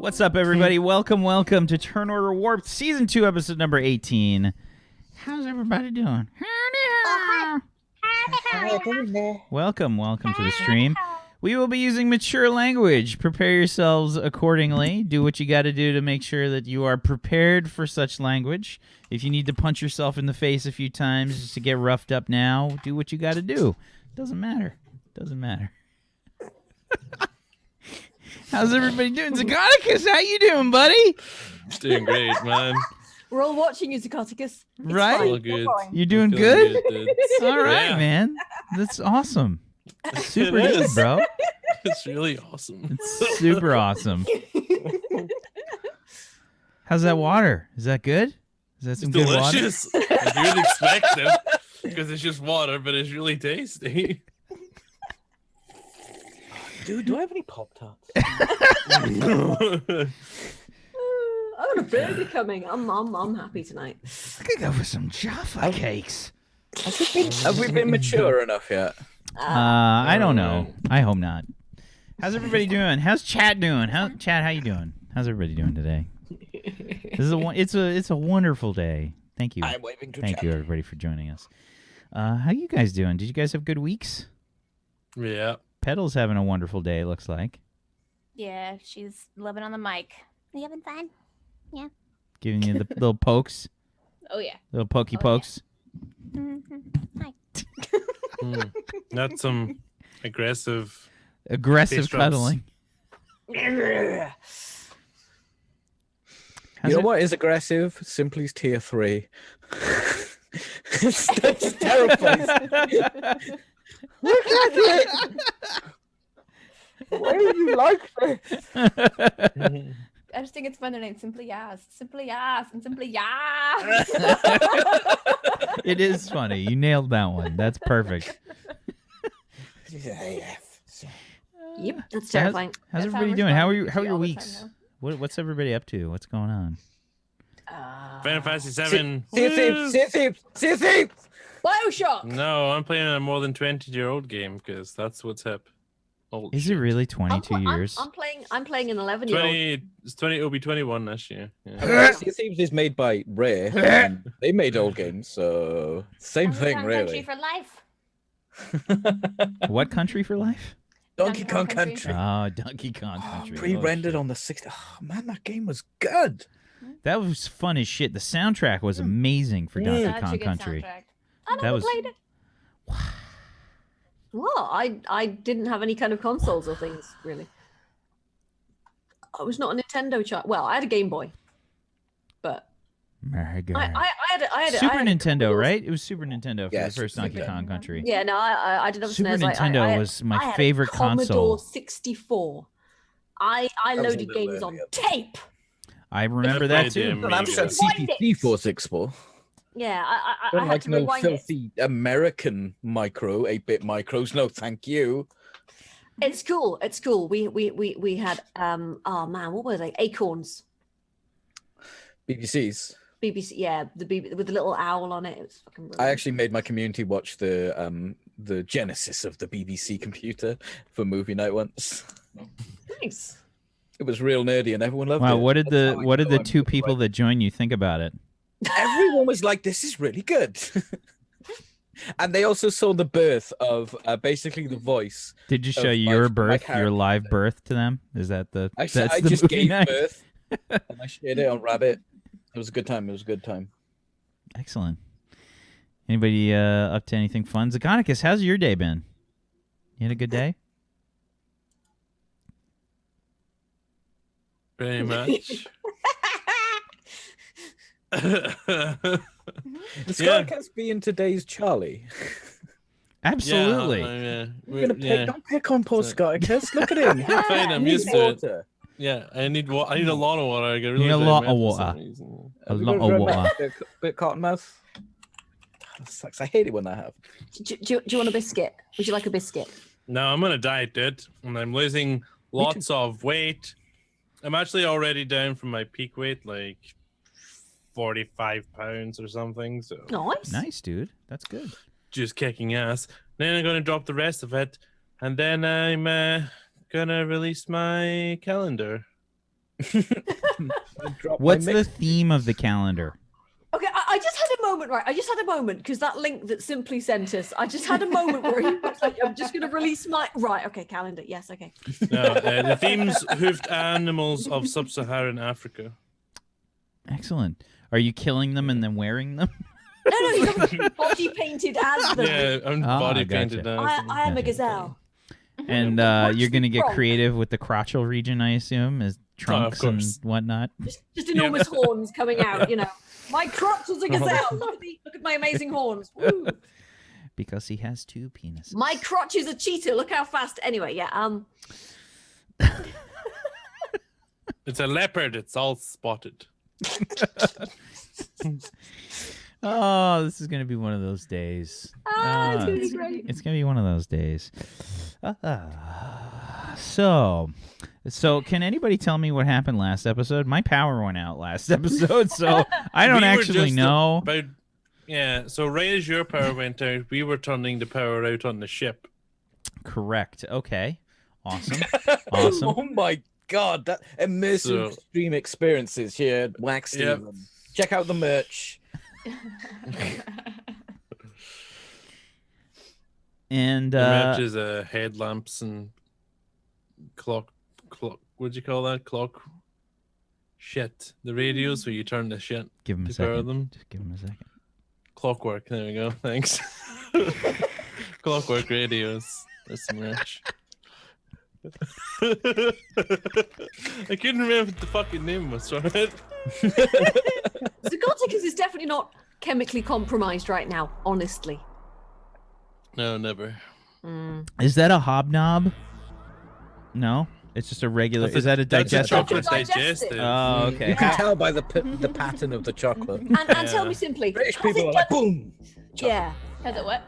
What's up, everybody? Welcome to Turn Order Warped Season 2, Episode number 18. How's everybody doing? Welcome to the stream. We will be using mature language. Prepare yourselves accordingly. Do what you got to do to make sure that you are prepared for such language. If you need to punch yourself in the face a few times just to get roughed up now, do what you got to do. Doesn't matter. How's everybody doing? Zagonicus, how you doing, buddy? Doing great, man. We're all watching you, Zagonicus. Right? All good. You doing good? Dude. All right, Yeah. man. That's awesome. Super good, bro. It's really awesome. It's super awesome. How's that water? Is that good? Is that some good water? Delicious. You would expect it because it's just water, but it's really tasty. Dude, do I have any Pop-Tarts? I got a burger coming. I'm happy tonight. I could go for some Jaffa cakes. Have we been mature enough yet? I don't know. I hope not. How's everybody doing? How's Chad doing? Chad, how you doing? How's everybody doing today? It's a wonderful day. Thank you. I'm waving to Thank Chad. you, everybody, for joining us. How you guys doing? Did you guys have good weeks? Yeah. Pedal's having a wonderful day, it looks like. Yeah, she's living on the mic. You having fun? Giving you the little pokes, Oh yeah. little pokey Oh, yeah. pokes. Hi. Not some aggressive. Aggressive Face rubs. cuddling. You How's know it- what is aggressive? Simply's tier 3. That's terrifying. Look at it! Why do you like this? I just think it's fun. Their name Simply Yas, Simply Yas, and Simply Yas. It is funny. You nailed that one. That's perfect. Yep, that's So how's That's terrifying. how how everybody we're doing? How are responding you? How are to your all the weeks? time What's everybody up to? What's going on? Final Fantasy 7. See thief! Bioshock. No, I'm playing a more than 20-year-old game because that's what's hip. Old Is it shit. really 22 years? I'm playing an 11-year-old. 20? It's 20. It'll be 21 this year. Yeah. Sea Thieves is made by Rare. And they made old games, so same thing, Country really. for life. What country for life? Donkey Donkey Kong Kong Country. Country. Donkey Kong Country. Pre-rendered Oh, on the 60. Oh, man, that game was good. shit. That was fun as shit. The soundtrack was amazing for Donkey Such a Kong good Country. soundtrack. I That never was- played it. Well, I didn't have any kind of consoles or things really. I was not a Nintendo child. Well, I had a Game Boy, but Mega. I had Super I had Nintendo, consoles. right? It was Super Nintendo for Yeah, the first Super Donkey Nintendo. Kong Country. Yeah, no, I did have a Super SNES. Nintendo I had- was my I had a favorite Commodore console. 64. I was a loaded little games on earlier. tape. I remember I that played too. them. Well, I'm Amiga. sure CPC 464. Yeah, I Don't had like to no rewind it. filthy American micro, 8-bit micros. No, thank you. It's cool. It's cool. We had oh man, what were they? Acorns. BBCs. BBC. Yeah, with the little owl on it. It was fucking brilliant. I actually made my community watch the genesis of the BBC computer for movie night once. Nice. It was real nerdy and everyone loved Wow, it. what did That's the how I what did know the I'm two good, people right? that joined you think about it? Everyone was like, "This is really good," and they also saw the birth of basically the voice. Did you Of show your my birth, your character. live birth to them? Is that the I that's the just movie gave night? birth and I shared it on Rabbit. It was a good time. It was a good time. Excellent. Anybody up to anything fun? Zagonicus, how's your day been? You had a good day? Very much. Is Yeah. Scarcast being today's Charlie? Absolutely. Yeah, You're gonna pick, don't pick on poor So- Scarcast. Look at him. Fine, I'm He used needs to it. water. Yeah, I need a lot of water. I get really need a lot of dehydrated for some water. reason. A Have we lot got of red water. mouth? Bit cotton mouth. That sucks. I hate it when that happens. Do you want a biscuit? Would you like a biscuit? No, I'm on a diet, dude, and I'm losing lots of weight. I'm actually already down from my peak weight, like 45 pounds or something. So Nice. Nice, dude. That's good. just kicking ass. Then I'm gonna drop the rest of it, and then I'm gonna release my calendar. What's the theme of the calendar? Okay, I just had a moment, right? I just had a moment because that link that Simply sent us, I just had a moment where he was like, I'm just going to release my... Right, okay, calendar. Yes, okay. No, the theme's hoofed animals of sub-Saharan Africa. Excellent. Are you killing them and then wearing them? No, he's obviously body painted as them. Yeah, I'm body painted gotcha. as them. I am a gazelle. And you're going to get creative with the crotchal region, I assume, as trunks and whatnot. Just enormous horns coming out, you know. My crotch is a gazelle. Look at my amazing horns. Woo. Because he has 2 penises. My crotch is a cheetah. Look how fast. Anyway, yeah. It's a leopard. It's all spotted. Oh, this is going to be one of those days. It's going to be great. It's going to be one of those days. So can anybody tell me what happened last episode? My power went out last episode, so I don't actually know. So right as your power went out, we were turning the power out on the ship. Correct. Okay. Awesome. Awesome. Oh my god, that immersive stream experiences here at Wax Steven. Yep. Check out the merch. And the merch is headlamps and clock. What'd you call that? Clock. Shit. The radios where you turn the shit. Give him a to power second. them. Just give him a second. Clockwork. There we go. Thanks. Clockwork radios. That's some merch. I couldn't remember what the fucking name was, right? Zygoticus is definitely not chemically compromised right now, honestly. No, never. Is that a hobnob? No, it's just a regular. Is that a digestive? Chocolate digestive. Oh, okay. You can tell by the pattern of the chocolate. And tell me simply, British has people it are like, done- boom. Yeah. Has it what?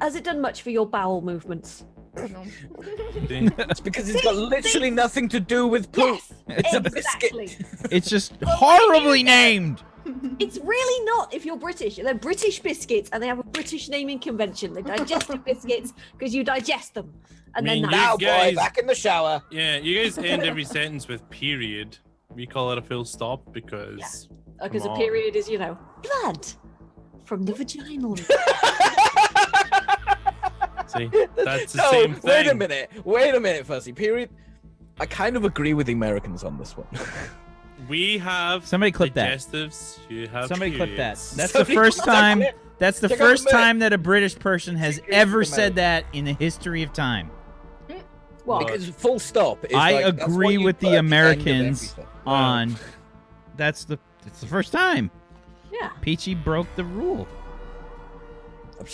Has it done much for your bowel movements? No. It's because it's got literally nothing to do with poop. Yes, It's a exactly. biscuit. It's just horribly named. It's really not if you're British. They're British biscuits and they have a British naming convention. They're digestive biscuits because you digest them. And then Now, You guys- boy, back in the shower. Yeah, you guys end every sentence with period. We call it a full stop because because come a on. period is, you know, blood from the vaginal. See, that's the No, same thing. Wait a minute, Fuzzy. Period. I kind of agree with the Americans on this one. We have Somebody clip that. digestives. You have Somebody clip that. periods. That's the Somebody first clip that time. clip. That's the Check out the first merch. time that a British person has Secret ever from said that in the history of time. Well, Because full stop is I like, that's what agree you with put the at end of Americans everything. on. It's the first time. yeah. Peachy broke the rule.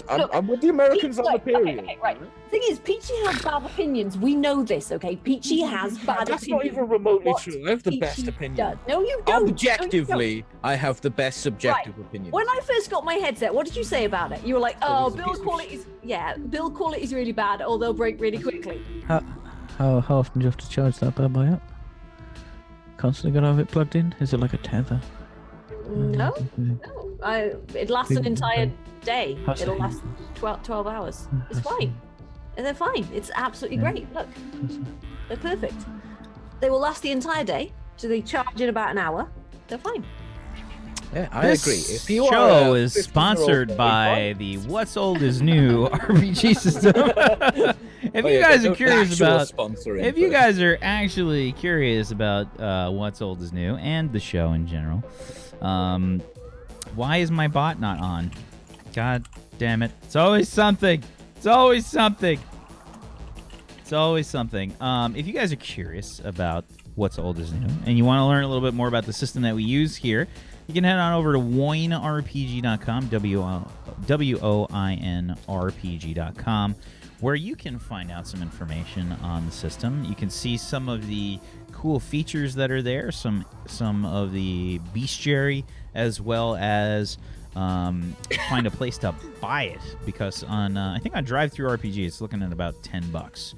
I'm with the Americans on the Look, period. Okay, right. The thing is, Peachy has bad opinions. We know this, okay? Peachy has bad That's opinions. not even remotely What true. I have the Peachy best opinion. does. No, you don't. Objectively, I have the best subjective opinion. When I first got my headset, what did you say about it? You were like, "Oh, build quality is build quality is really bad, or they'll break really quickly." How often do you have to charge that bad boy up? Constantly gotta have it plugged in? Is it like a tether? No, it lasts an entire day. How's It'll it? last 12 hours. It's fine. And they're fine. It's absolutely great. Look, they're perfect. They will last the entire day, so they charge in about an hour. They're fine. Yeah, I This agree. If you show are a is 15-year-old sponsored boy, by the What's Old is New RPG system. If Oh, you yeah, guys no are curious actual about, sponsoring if you first. guys are actually curious about What's Old is New and the show in general, why is my bot not on? God damn it! It's always something. It's always something. It's always something. If you guys are curious about What's Old is New and you want to learn a little bit more about the system that we use here, you can head on over to woinrpg.com, WOINRPG.com, where you can find out some information on the system. You can see some of the cool features that are there, some of the bestiary, as well as find a place to buy it, because on I think on DriveThruRPG it's looking at about $10.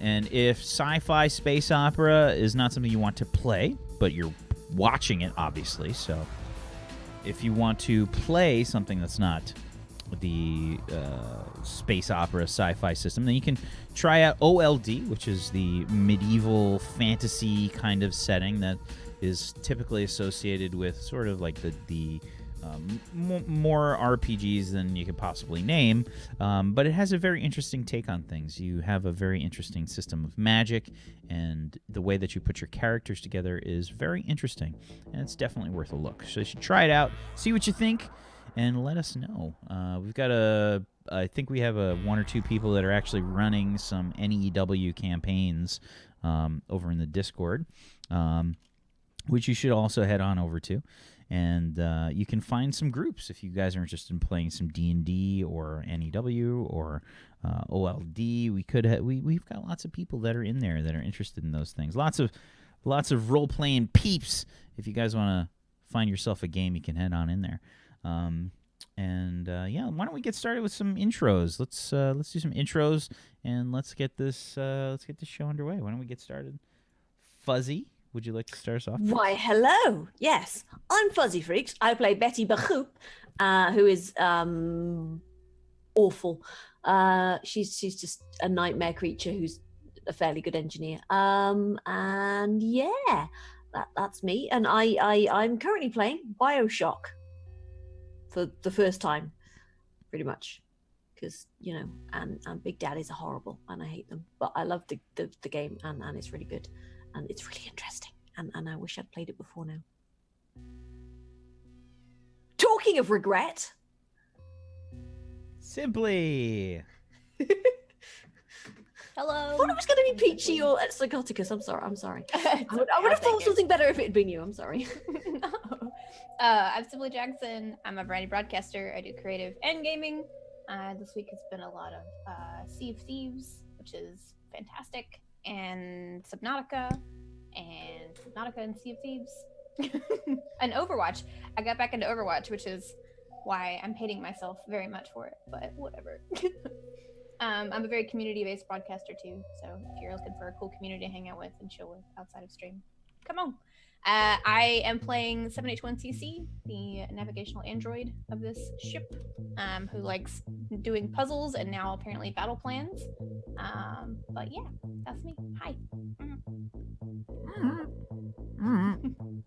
And if sci-fi space opera is not something you want to play, but you're watching it obviously, so if you want to play something that's not space opera sci-fi system. Then you can try out OLD, which is the medieval fantasy kind of setting that is typically associated with sort of like the more RPGs than you could possibly name, but it has a very interesting take on things. You have a very interesting system of magic, and the way that you put your characters together is very interesting, and it's definitely worth a look. So you should try it out, see what you think, and let us know. We've got I think we have one or two people that are actually running some n.e.w campaigns over in the Discord, which you should also head on over to. And you can find some groups if you guys are interested in playing some D&D or n.e.w or OLD. We've got lots of people that are in there that are interested in those things. Lots of role-playing peeps. If you guys want to find yourself a game, you can head on in there. Yeah, why don't we get started with some intros? Let's do some intros and let's get this show underway. Why don't we get started? Fuzzy, would you like to start us off? Why, hello. Yes, I'm Fuzzy Freaks. I play Betty Bahoop, who is awful. She's just a nightmare creature who's a fairly good engineer. And yeah, that's me. And I'm currently playing BioShock for the first time, pretty much, because and Big Daddies are horrible and I hate them. But I love the game and it's really good. And it's really interesting, and I wish I'd played it before now. Talking of regret, Simply. Hello. I thought it was going to be Peachy or Psychoticus. I'm sorry. I would have thought something better if it had been you. I'm sorry. No. I'm Simply Jackson. I'm a variety broadcaster. I do creative and gaming. This week has been a lot of Sea of Thieves, which is fantastic, and Subnautica and Sea of Thieves. And Overwatch. I got back into Overwatch, which is why I'm hating myself very much for it, but whatever. I'm a very community-based broadcaster too, so if you're looking for a cool community to hang out with and chill with outside of stream, come on. I am playing 7H1CC, the navigational android of this ship, who likes doing puzzles and now apparently battle plans. But yeah, that's me. Hi.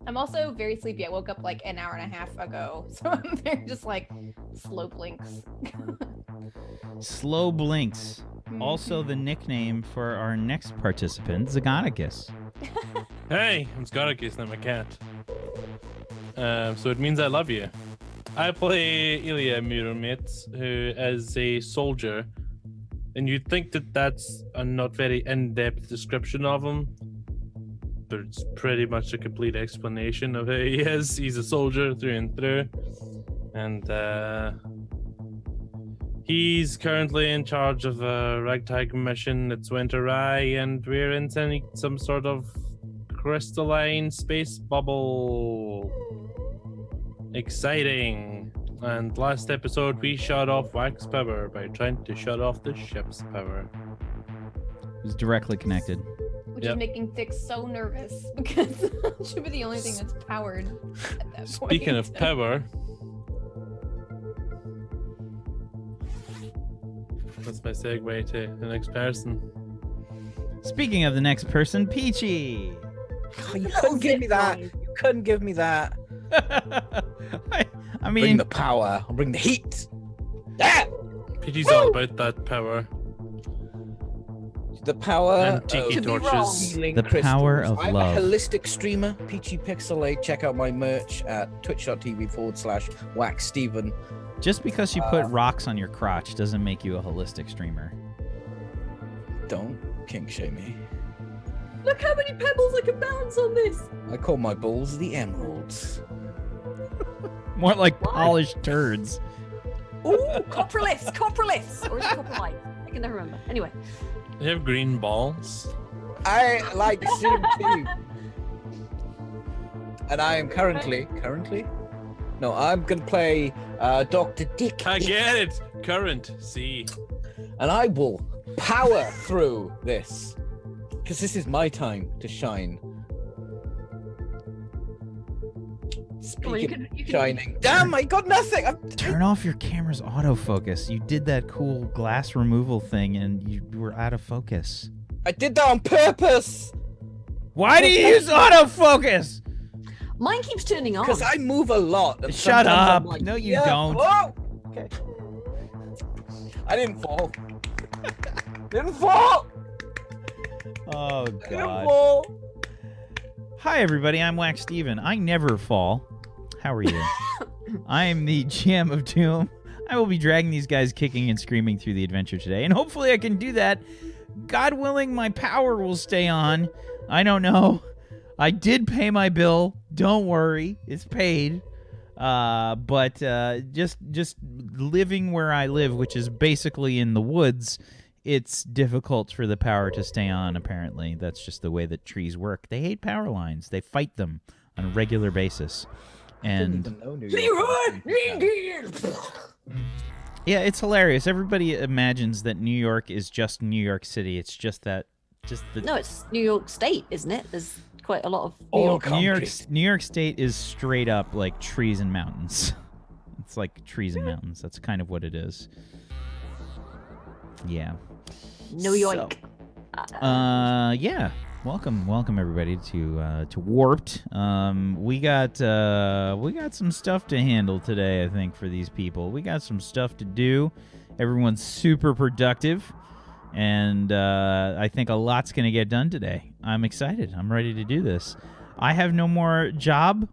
I'm also very sleepy. I woke up like an hour and a half ago, so I'm very just like slow blinks. Slow blinks. Also the nickname for our next participant, Zagonicus. Hey, I'm Scoticus, not my cat. So it means I love you. I play Ilya Muromets, who is a soldier. And you'd think that that's a not very in-depth description of him, but it's pretty much a complete explanation of who he is. He's a soldier through and through. And he's currently in charge of a ragtag mission that's went awry, and we're in some sort of crystalline space bubble. Exciting. And last episode we shut off Wax power by trying to shut off the ship's power. It was directly connected. Which is making Thick so nervous because it should be the only thing that's powered at that point. Speaking of power, that's my segue to the next person. Speaking of the next person, Peachy. Oh, you couldn't give me that. You couldn't give me that. I Bring mean, the power. I'll bring the heat. Ah! Pidgey's all about that power. The power And tiki of torches. healing The power crystals. of I'm love. a holistic streamer, Peachy Pixelate. Check out my merch at twitch.tv/waxsteven. just because you put rocks on your crotch doesn't make you a holistic streamer. Don't kink shame me. look how many pebbles I can bounce on this. I call my balls the emeralds. More like polished turds. Ooh, coproliths, or is it coprolite? I can never remember. Anyway, They have green balls. I like CMT. And I am currently? No, I'm going to play Dr. Dick. I get it. Current. See. And I will power through this. Because this is my time to shine. Speaking you of can- shining. Damn, I got nothing. Turn off your camera's autofocus. You did that cool glass removal thing, and you were out of focus. I did that on purpose. Why do you use autofocus? Mine keeps turning on. Because I move a lot. And Shut sometimes I'm up. like, No, you yeah, don't. whoa. Okay. I didn't fall. Didn't fall. Oh, Didn't God. fall. Hi, everybody. I'm Wax Steven. I never fall. How are you? I am the GM of Doom. I will be dragging these guys kicking and screaming through the adventure today, and hopefully I can do that. God willing, my power will stay on. I don't know. I did pay my bill. Don't worry. It's paid. But just living where I live, which is basically in the woods, it's difficult for the power to stay on, apparently. That's just the way that trees work. They hate power lines. They fight them on a regular basis. And yeah, it's hilarious. Everybody imagines that New York is just New York City. It's just that, No, it's New York State, isn't it? There's quite a lot of Oh, New York. New York State is straight up like trees and mountains. It's like trees and mountains. That's kind of what it is. Yeah. New York. Yeah. Welcome everybody to Warped. We got some stuff to handle today, I think, for these people. We got some stuff to do. Everyone's super productive, and I think a lot's gonna get done today. I'm excited. I'm ready to do this. I have no more job,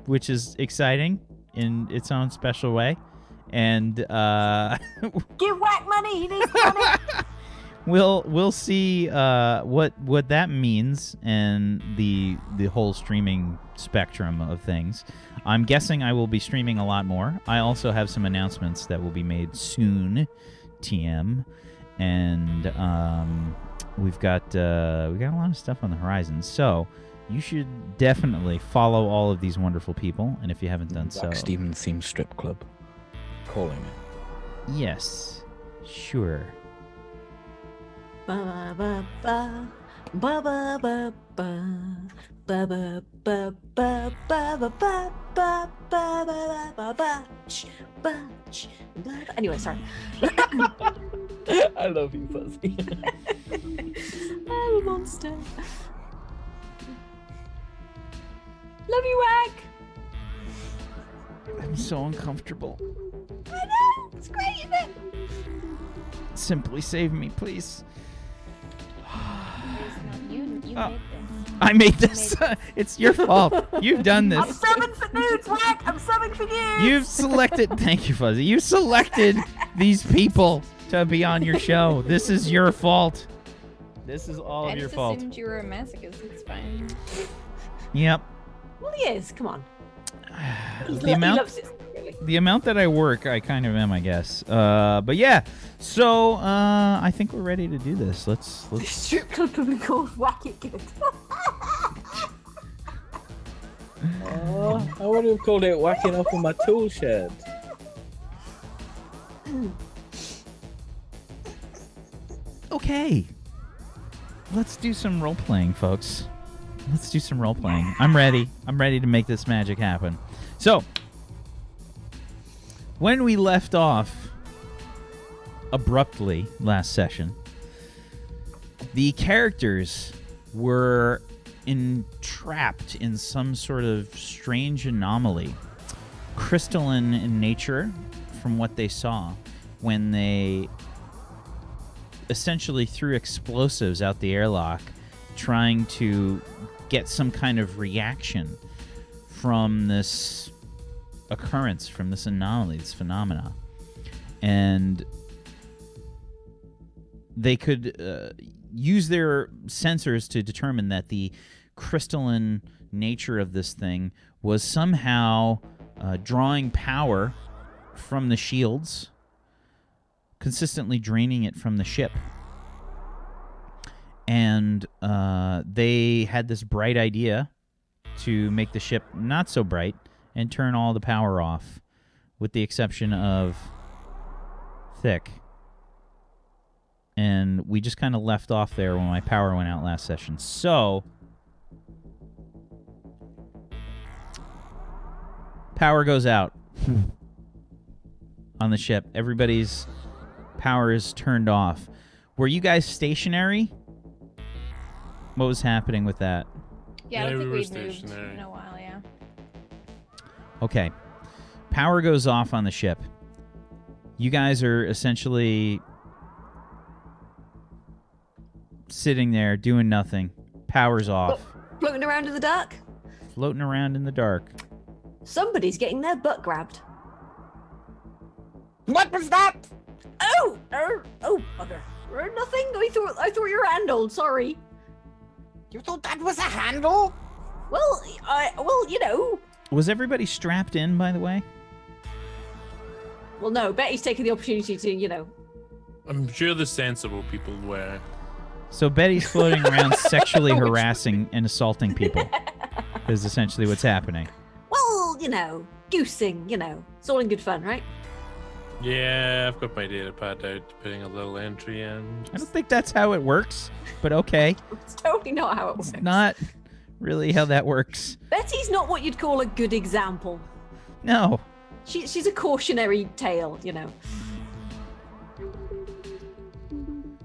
which is exciting in its own special way, and Give Whack money. He needs money. We'll see what that means and the whole streaming spectrum of things. I'm guessing I will be streaming a lot more. I also have some announcements that will be made soon, TM, and we've got a lot of stuff on the horizon. So you should definitely follow all of these wonderful people, and if you haven't done so, Steven Theme Strip Club. Calling it. yes, sure. Ba ba ba ba ba ba ba ba ba ba ba ba ba ba ba ba ba ba ch ba ch ba. Anyway, sorry. I love you, Fuzzy. I'm a monster. Love you, Whack. I'm so uncomfortable. I know. It's great, isn't it? Simply save me, please. You Oh. made this. I made this. It's your fault. You've done I'm this. subbing for nudes, Whack. I'm subbing for nudes. You've selected. Thank you, Fuzzy. You selected these people to be on your show. This is your fault. This is all I of your just fault. assumed you were a masochist. It's fine. Yep. Well, he is. Come on. The amount. He loves it. Really. The amount that I work, I kind of am, I guess. But yeah. So I think we're ready to do this. Let's. The strip club will be called Whack It Good. Oh, I would have called it whacking off on my tool shed. Okay. Let's do some role playing, folks. Let's do some role playing. I'm ready. I'm ready to make this magic happen. So, when we left off abruptly last session, the characters were entrapped in some sort of strange anomaly, crystalline in nature from what they saw when they essentially threw explosives out the airlock trying to get some kind of reaction from this occurrence, from this anomaly, this phenomena. And they could use their sensors to determine that the crystalline nature of this thing was somehow drawing power from the shields, consistently draining it from the ship. And they had this bright idea to make the ship not so bright and turn all the power off, with the exception of Thick. And we just kind of left off there when my power went out last session. So Power goes out on the ship. Everybody's power is turned off. Were you guys stationary? What was happening with that? Yeah, I don't we think were we've moved stationary. in a while, yeah. Okay. Power goes off on the ship. You guys are essentially sitting there doing nothing. Power's off. Floating around in the dark. Floating around in the dark. Somebody's getting their butt grabbed. What was that? Oh, bugger. Nothing. I thought you were handled. Sorry. You thought that was a handle? Well, you know. Was everybody strapped in, by the way? Well, no. Betty's taking the opportunity to, you know. I'm sure the sensible people were. So Betty's floating around sexually harassing and assaulting people is essentially what's happening. Well, you know, goosing. You know, it's all in good fun, right? Yeah, I've got my data pad out, putting a little entry in. I don't think that's how it works, but okay. It's totally not how it works. It's not really how that works. Betty's not what you'd call a good example. No. She's a cautionary tale, you know.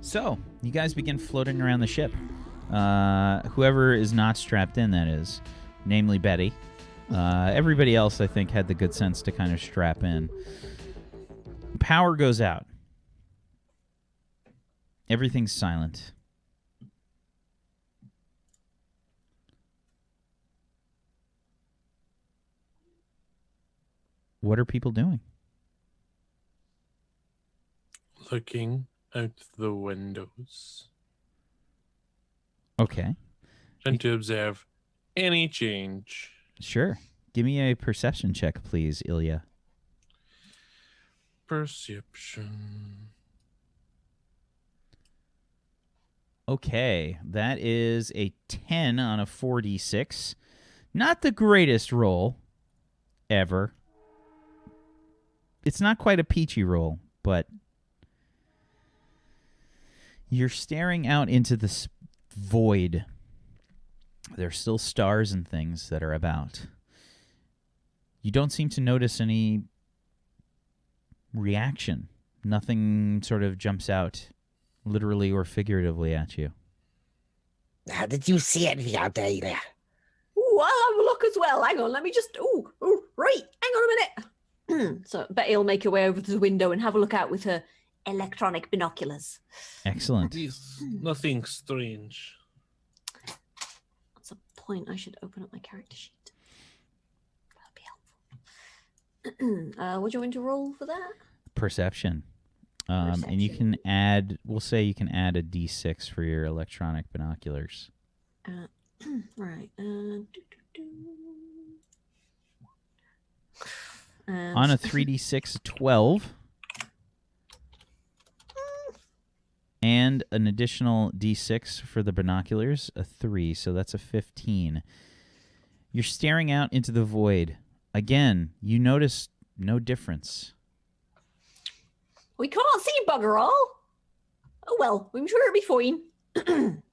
So, you guys begin floating around the ship. Whoever is not strapped in, that is. Namely Betty. Everybody else, I think, had the good sense to kind of strap in. Power goes out. Everything's silent. What are people doing? Looking out the windows. Okay, Trying to observe any change. sure. Give me a perception check, please, Ilya. Perception. Okay, that is a 10 on a 4d6. Not the greatest roll ever. It's not quite a peachy roll, but you're staring out into this void. There's still stars and things that are about. You don't seem to notice any reaction. Nothing sort of jumps out, literally or figuratively, at you. How did you see it out there? Ooh, I'll have a look as well. Hang on, let me just. Right. Hang on a minute. So Betty will make her way over to the window and have a look out with her electronic binoculars. Excellent. Nothing strange. That's a point. I should open up my character sheet. That'd be helpful. What do you want me to roll for that? Perception. And you can add, we'll say you can add a d6 for your electronic binoculars. Right. On a 3d6, 12. And an additional d6 for the binoculars, a 3. So that's a 15. You're staring out into the void. Again, you notice no difference. We can't see bugger all. Oh well, I'm sure it'll be fine.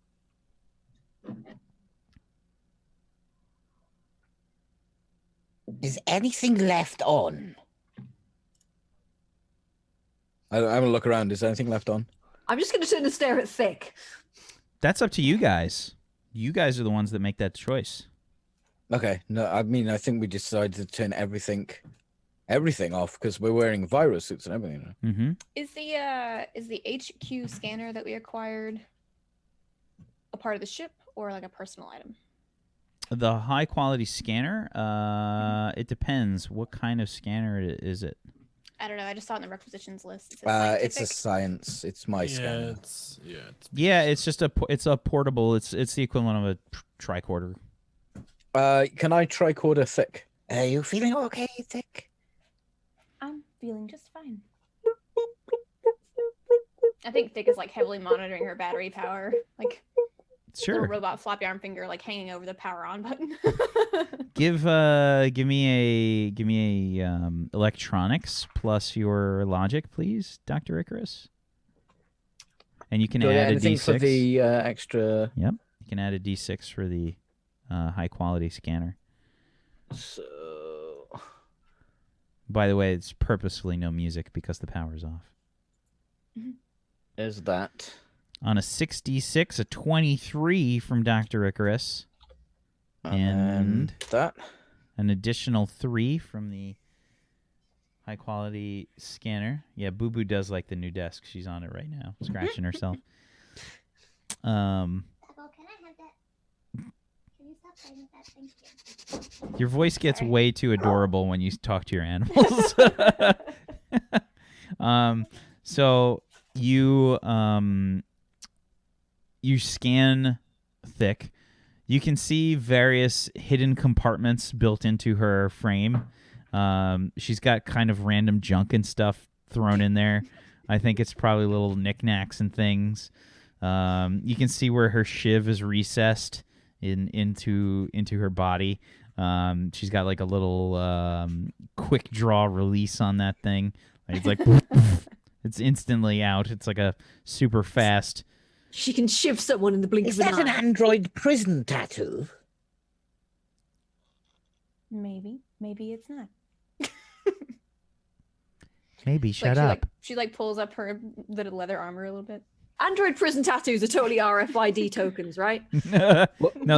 Is anything left on? I'm gonna look around. Is anything left on? I'm just going to turn and stare at Thick. That's up to you guys. You guys are the ones that make that choice. Okay. No, I mean, I think we decided to turn everything off because we're wearing virus suits and everything. Mm-hmm. Is the HQ scanner that we acquired a part of the ship or like a personal item? The high-quality scanner, it depends. What kind of scanner is it? I don't know. I just saw it in the requisitions list. It says It's a scientific. science. It's my scanner. Yeah, it's just it's a portable. It's the equivalent of a tricorder. Can I tricorder Thick? Are you feeling okay, Thick? I'm feeling just fine. I think Thick is like heavily monitoring her battery power, like Sure. little robot floppy arm finger, like hanging over the power on button. Give me a electronics plus your logic, please, Dr. Icarus. And you can Do I get add a anything d6 for the extra? Yep, you can add a d6 for the high quality scanner. So By the way, it's purposefully no music because the power's off. Is that? On a 66, a 23 from Dr. Icarus. And that? An additional 3 from the high-quality scanner. Yeah, Boo Boo does like the new desk. She's on it right now, scratching herself. Can I have that? Can you stop playing with that? Thank you. Your voice gets way too adorable when you talk to your animals. So you scan Thick. You can see various hidden compartments built into her frame. She's got kind of random junk and stuff thrown in there. I think it's probably little knickknacks and things. You can see where her shiv is recessed into her body. She's got like a little quick draw release on that thing. It's like it's instantly out. It's like a super fast. She can shiv someone in the blink Is of an that an eye. android prison tattoo? Maybe it's not. Maybe shut she, up. She pulls up her little leather armor a little bit. Android prison tattoos are totally RFID tokens, right? No,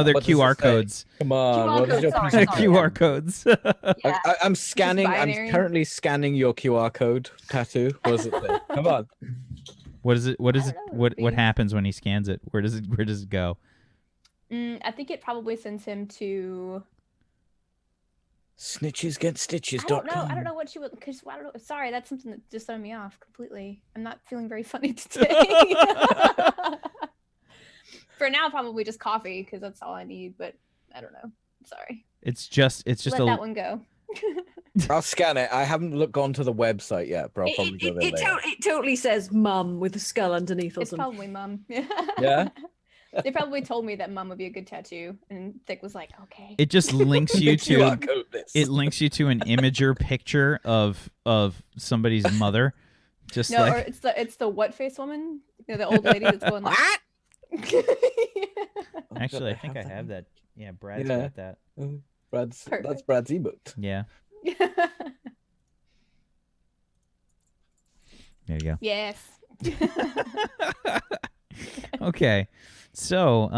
they're What does QR it say? codes. Come on. QR What is your codes, They're sorry. QR codes. Yeah. I'm scanning. I'm binary. currently scanning your QR code tattoo. What does it say? Come on. What is it? What is it? I don't know, What maybe. happens when he scans it? Where does it go? I think it probably sends him to. Snitches get stitches. I don't know what she would. Because I don't know. Sorry, that's something that just threw me off completely. I'm not feeling very funny today. For now, probably just coffee because that's all I need. But I don't know. Sorry. It's just Let that one go. I'll scan it. I haven't gone to the website yet, but I'll probably go there later. It totally says mum with a skull underneath or It's something. probably mum. Yeah? They probably told me that mum would be a good tattoo, and Thick was like, "Okay." It just links you QR to code this. it links you to an imager picture of somebody's mother. Just No, like or it's the what face woman, the old lady that's going like. What? Oh, actually, I God, think I have that. Yeah, Brad's Yeah. got that. That's Perfect. Brad's emote. Yeah, there you go. Yes. Okay, so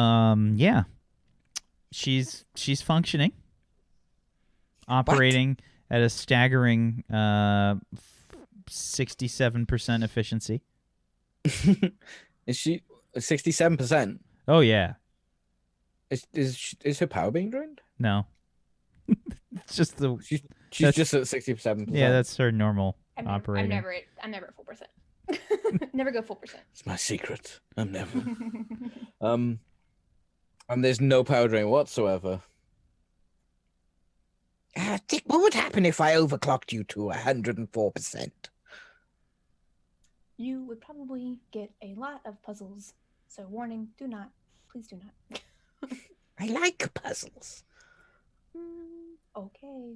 yeah, she's functioning, operating at a staggering 67% efficiency. Is she 67%? Oh yeah, Is her power being drained? no, it's just the She's That's- just at 67%. yeah, that's her normal I'm operating. never at full percent. Never go full percent. It's my secret. I'm never. And there's no power drain whatsoever. Dick, what would happen if I overclocked you to 104%? You would probably get a lot of puzzles. So warning, please do not. I like puzzles. Okay.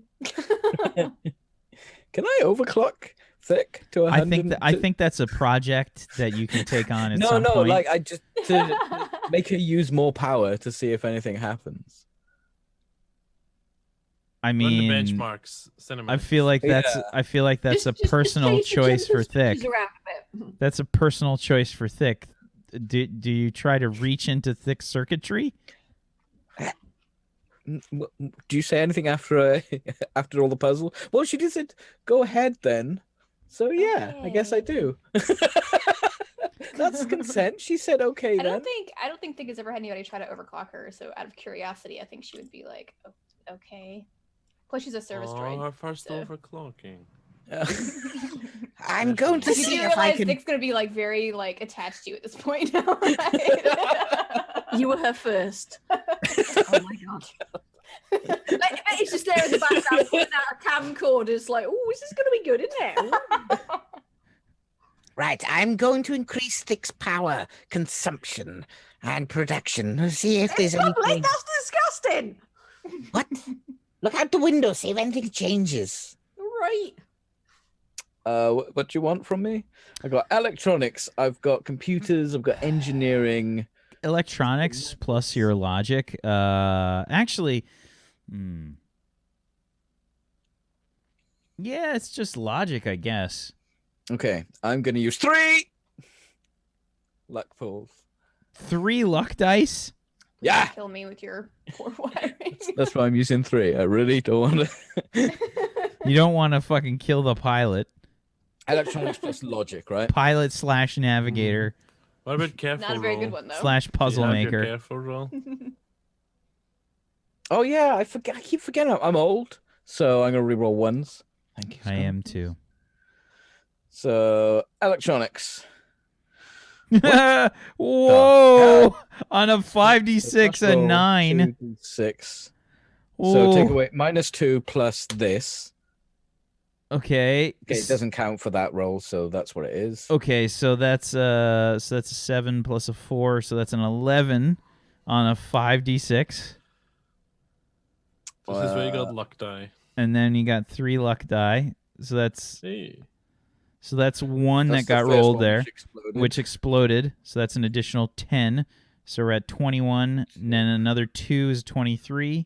Can I overclock Thick to 100? I think that's a project that you can take on at No, some point. like I just to make her use more power to see if anything happens. I Run the mean, benchmarks. Cinnamon. I feel like that's Yeah. I feel like that's a Just personal change the choice for gender Thick. switches around a bit. That's a personal choice for Thick. Do you try to reach into Thick circuitry? Do you say anything after after all the puzzle? Well, she just said, "Go ahead, then." So yeah, I guess I do. That's consent. She said, "Okay, I then." don't think Thick has ever had anybody try to overclock her. So out of curiosity, I think she would be like, oh, okay. Plus, she's a service droid. Our first so- overclocking. I'm going to You see do if I realize can. Thick's gonna be like very like attached to you at this point now, right? You were her first. Oh my god. I bet it's just there in the background putting out a camcorder. It's like, oh, this is going to be good, isn't it? Right, I'm going to increase Thick's power consumption and production. See if there's Lovely, anything. that's disgusting. What? Look out the window. See if anything changes. Right. What do you want from me? I've got electronics. I've got computers. I've got engineering. Electronics plus your logic. Actually, Yeah, it's just logic, I guess. Okay, I'm gonna use 3 luck pools. 3 luck dice? Yeah, Kill me with your poor wiring. that's why I'm using 3. I really don't want to. You don't want to fucking kill the pilot. Electronics plus logic, right? Pilot / navigator What about careful Not a very roll? good one though. / puzzle Do you have your maker. careful roll? Oh yeah, I forget. I keep forgetting. I'm old, so I'm gonna reroll 1s. Thank you. I am too. So electronics. Whoa! On a 5d6 a 9. 2d6. Whoa. So take away -2 plus this. Okay. Okay, it doesn't count for that roll, so that's what it is. Okay, so that's a 7 plus a 4, so that's an 11 on a 5d6. This is where you got luck die. And then you got 3 luck die. So that's Hey. one That's that the got first rolled one there, which which exploded. exploded. So that's an additional 10. So we're at 21. And then another 2 is 23.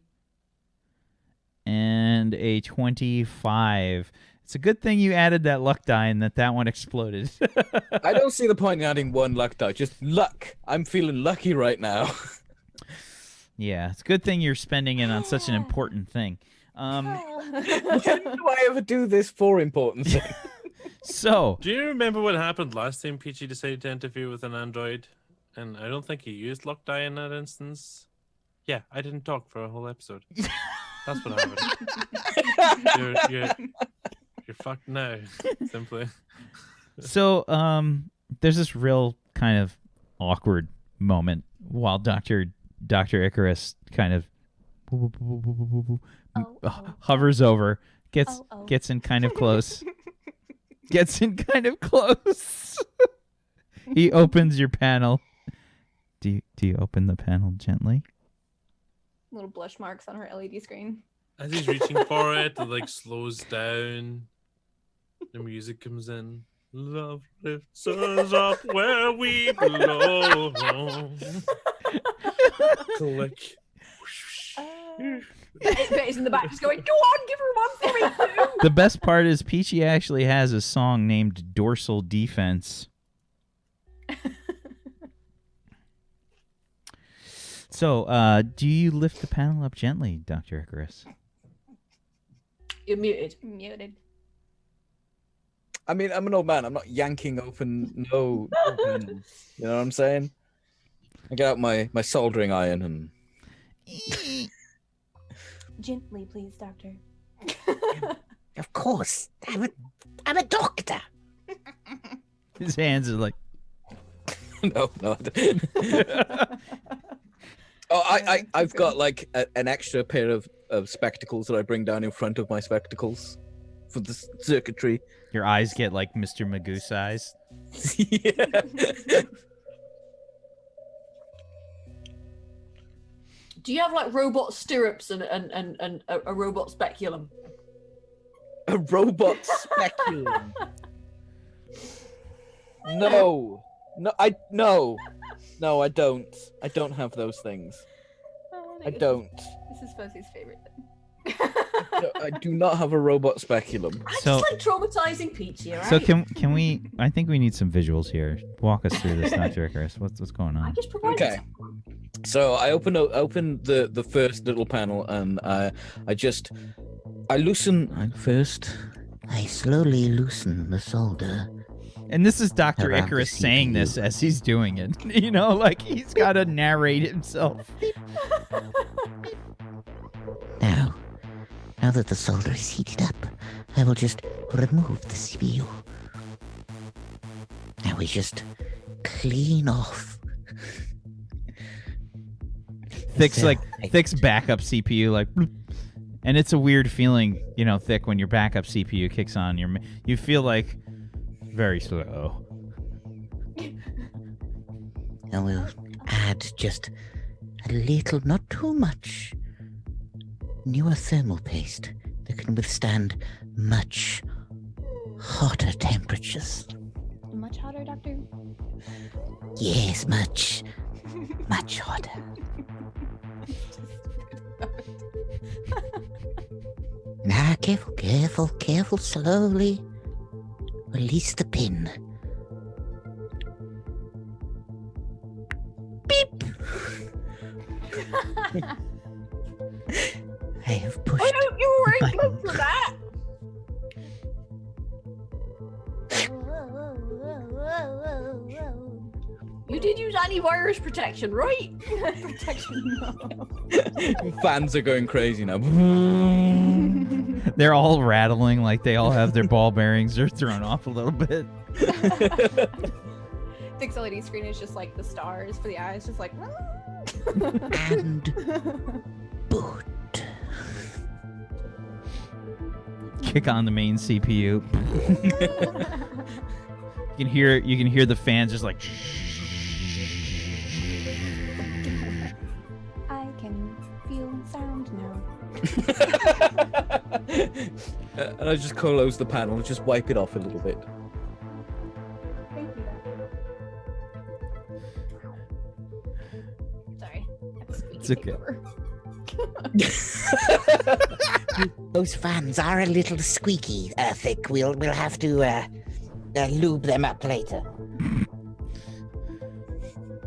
And a 25. It's a good thing you added that luck die and that one exploded. I don't see the point in adding 1 luck die. Just luck. I'm feeling lucky right now. Yeah, it's a good thing you're spending it on such an important thing. When do I ever do this for important thing? So, Do you remember what happened last time Peachy decided to interfere with an android? And I don't think he used luck die in that instance. Yeah, I didn't talk for a whole episode. That's what happened. You're fucked now, simply. So, there's this real kind of awkward moment while Dr. Icarus kind of hovers over, gets in kind of close. Gets in kind of close. He opens your panel. Do you open the panel gently? Little blush marks on her LED screen. As he's reaching for it, it like slows down. The music comes in. Love lifts us up where we belong. Click. It's in the back, just going, go on, give her one for me too. The best part is Peachy actually has a song named Dorsal Defense. So, do you lift the panel up gently, Dr. Icarus? You're muted. Muted. I mean, I'm an old man. I'm not yanking open no panels. You know what I'm saying? I get out my soldering iron and... Gently, please, Doctor. Of course. I'm a doctor. His hands are like... No. Oh, I've got like an extra pair of spectacles that I bring down in front of my spectacles for the circuitry. Your eyes get like Mr. Magoo size. Yeah. Do you have like robot stirrups and a robot speculum? A robot speculum. No, I don't. I don't have those things. I don't. This is Fuzzy's favorite thing. No, I do not have a robot speculum. I So- just like traumatizing Peachy, alright? So can we... I think we need some visuals here. Walk us through this, Dr. Icarus. What's going I on? just provided Okay. some. So I open the first little panel and I loosen. First, I slowly loosen the solder. And this is Dr. Around the Icarus saying this CPU. as he's doing it. You know, like he's got to narrate himself. Now that the solder is heated up, I will just remove the CPU. Now we just clean off. Thick's backup CPU, like, bloop. And it's a weird feeling, you know, Thick, when your backup CPU kicks on. You feel like very slow. And we'll add just a little, not too much, newer thermal paste that can withstand much hotter temperatures. Much hotter, Doctor? Yes, much hotter. Now, careful, careful, careful. Slowly release the pin. Beep. I have pushed. I hope you were wearing button. gloves for that. You did use antivirus protection, right? Protection. No. Fans are going crazy now. They're all rattling like they all have their ball bearings. They're thrown off a little bit. Thick's LED screen is just like the stars for the eyes, just like. And boot. Kick on the main CPU. You can hear the fans just like. I can feel sound now. And I just close the panel and just wipe it off a little bit. Thank you. Sorry. I have a squeaky It's okay. takeover. Those fans are a little squeaky, Thick. We'll have to lube them up later.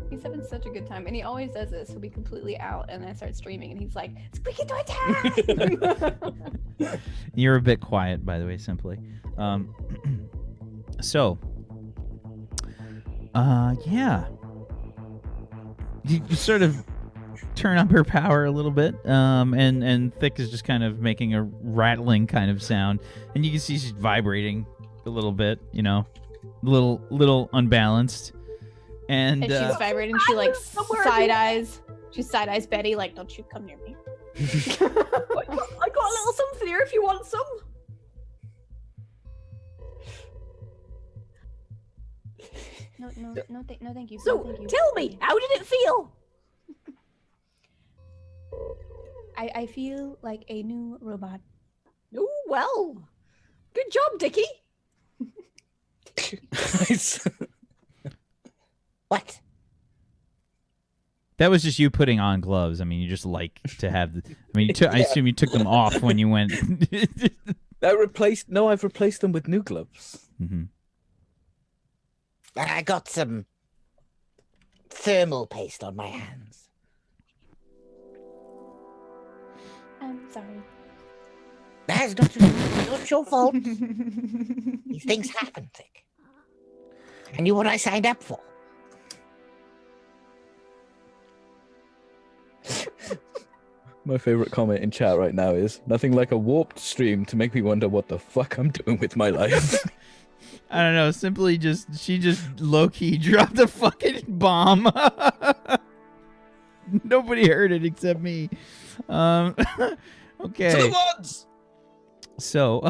He's having such a good time, and he always does this. He'll be completely out, and then I start streaming, and he's like, "Squeaky toy time!" You're a bit quiet, by the way, Simply. So, yeah. You sort of turn up her power a little bit, and Thick is just kind of making a rattling kind of sound, and you can see she's vibrating a little bit, you know, little unbalanced, and And she's vibrating. She like side eyes. She side eyes Betty, like, "Don't you come near me." I got a little something here if you want some. No, thank you. So, no, thank you. tell me, how did it feel? I feel like a new robot. Oh, well. Good job, Dickie. What? that was just you putting on gloves. I mean, you just like to have. I mean, I assume you took them off when you went. I've replaced them with new gloves. Mm-hmm. I got some thermal paste on my hands. I'm sorry. That's not your fault. These things happen, Thick. I knew what I signed up for. My favorite comment in chat right now is nothing like a warped stream to make me wonder what the fuck I'm doing with my life. I don't know. Simply she just low key dropped a fucking bomb. Nobody heard it except me. Okay. To the mods! So,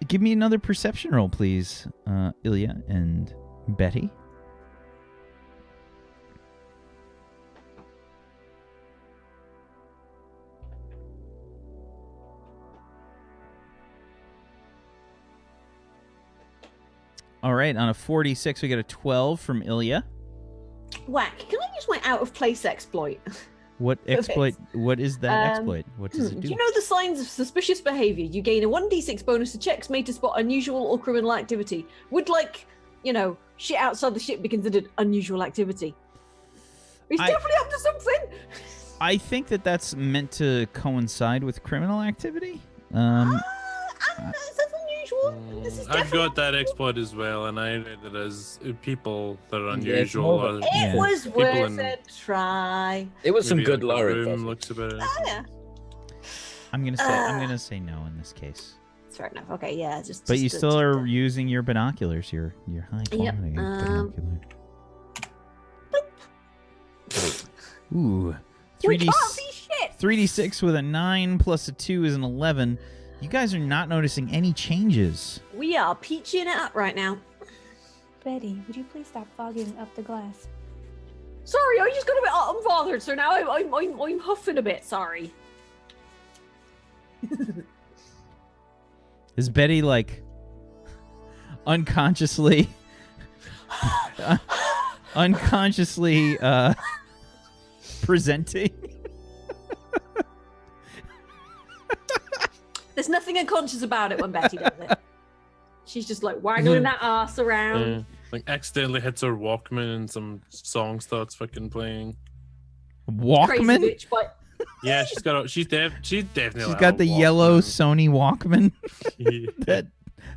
give me another perception roll, please, Ilya and Betty. All right, on a 46, we got a 12 from Ilya. Whack, can I use my out of place exploit? What exploit? What is that exploit? What does it do? You know the signs of suspicious behavior. You gain a 1d6 bonus to checks made to spot unusual or criminal activity. Would, like, shit outside the ship be considered unusual activity? He's definitely up to something. I think that's meant to coincide with criminal activity. That's unusual. This is I've definitely got that exploit as well, and I read it as people that are Yeah, it's unusual. more of or a- It Yeah. was people worth in- a try. It was some maybe good like the lore room info. looks a bit. Oh, yeah. I'm gonna say no in this case. That's fair enough. Okay, yeah. But you still are using your binoculars, your high Yep, quality binocular. Ooh, We 3D can't see shit. 3d6 with a 9 plus a 2 is an 11. You guys are not noticing any changes. We are peaching it up right now. Betty, would you please stop fogging up the glass? Sorry, I just got a bit unbothered, so now I'm huffing a bit. Sorry. Is Betty like unconsciously presenting. There's nothing unconscious about it when Betty does it. She's just like waggling that ass around. Like accidentally hits her Walkman and some song starts fucking playing. Walkman? Crazy bitch, but Yeah, she's definitely. She's got the yellow Sony Walkman. Yeah.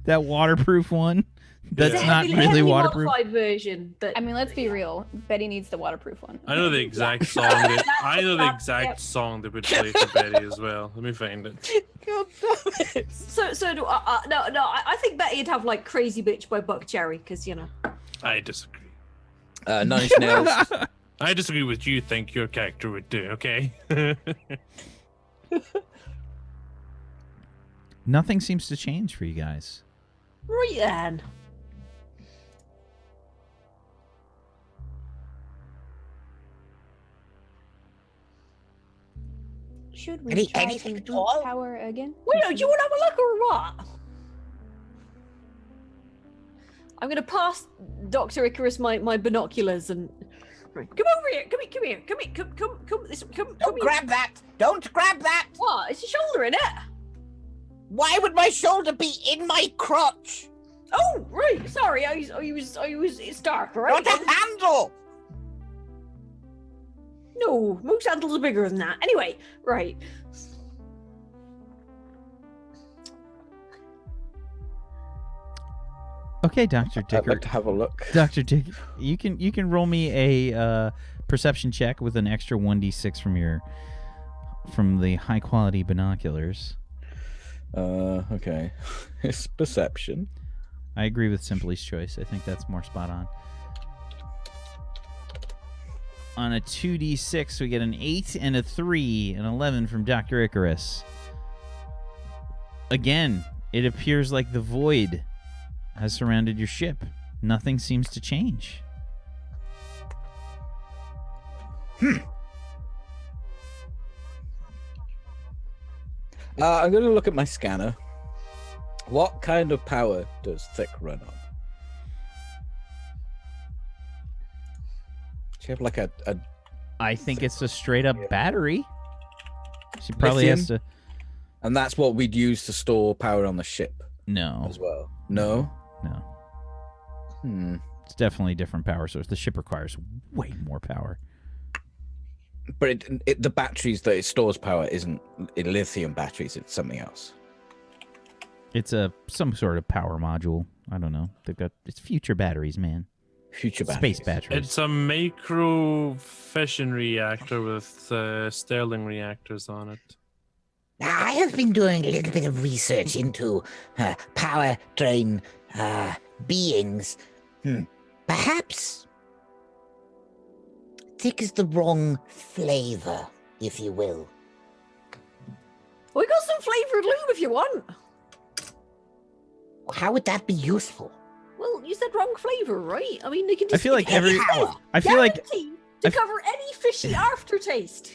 that waterproof one. That's it's a not heavily really waterproof. modified version. That I mean, let's be real. Betty needs the waterproof one. I know the exact song. I know the exact song that would play for Betty as well. Let me find it. God damn it. So do I think Betty'd have like Crazy Bitch by Buck Cherry because you know. I disagree. Nine Inch Nails. I disagree with you. Think your character would do. Okay. Nothing seems to change for you guys. Right then. Should we try anything to at boot all? power again? Wait, do you want to have a look or what? I'm gonna pass Dr. Icarus my binoculars and come over here. Come here. Come. Don't grab that! Don't grab that! What? It's your shoulder in it. Why would my shoulder be in my crotch? Oh, right. Sorry, I was. It's dark, all right? Not a handle! No, most handles are bigger than that. Anyway, right. Okay, Dr. I'd Dicker. like to have a look. Dr. Dick, you can roll me a perception check with an extra 1d6 from the high quality binoculars. Okay. It's perception. I agree with Simply's choice. I think that's more spot on. On a 2d6, we get an 8 and a 3, an 11 from Dr. Icarus. Again, it appears like the void has surrounded your ship. Nothing seems to change. I'm going to look at my scanner. What kind of power does Thick run on? Do you have like a I think it's a straight up battery. She probably has to. and that's what we'd use to store power on the ship No. as well? No? No. It's definitely a different power source. The ship requires way more power. But the batteries that it stores power isn't lithium batteries, it's something else. It's some sort of power module. I don't know. It's future batteries, man. Future batteries. Space batteries. It's a micro fission reactor with Stirling reactors on it. Now, I have been doing a little bit of research into power drain beings. Perhaps Thick is the wrong flavor, if you will. We got some flavored lube if you want. How would that be useful? Well, you said wrong flavor, right? I mean, they can just. I feel like every. power. I feel like. Guaranteed to cover any fishy aftertaste.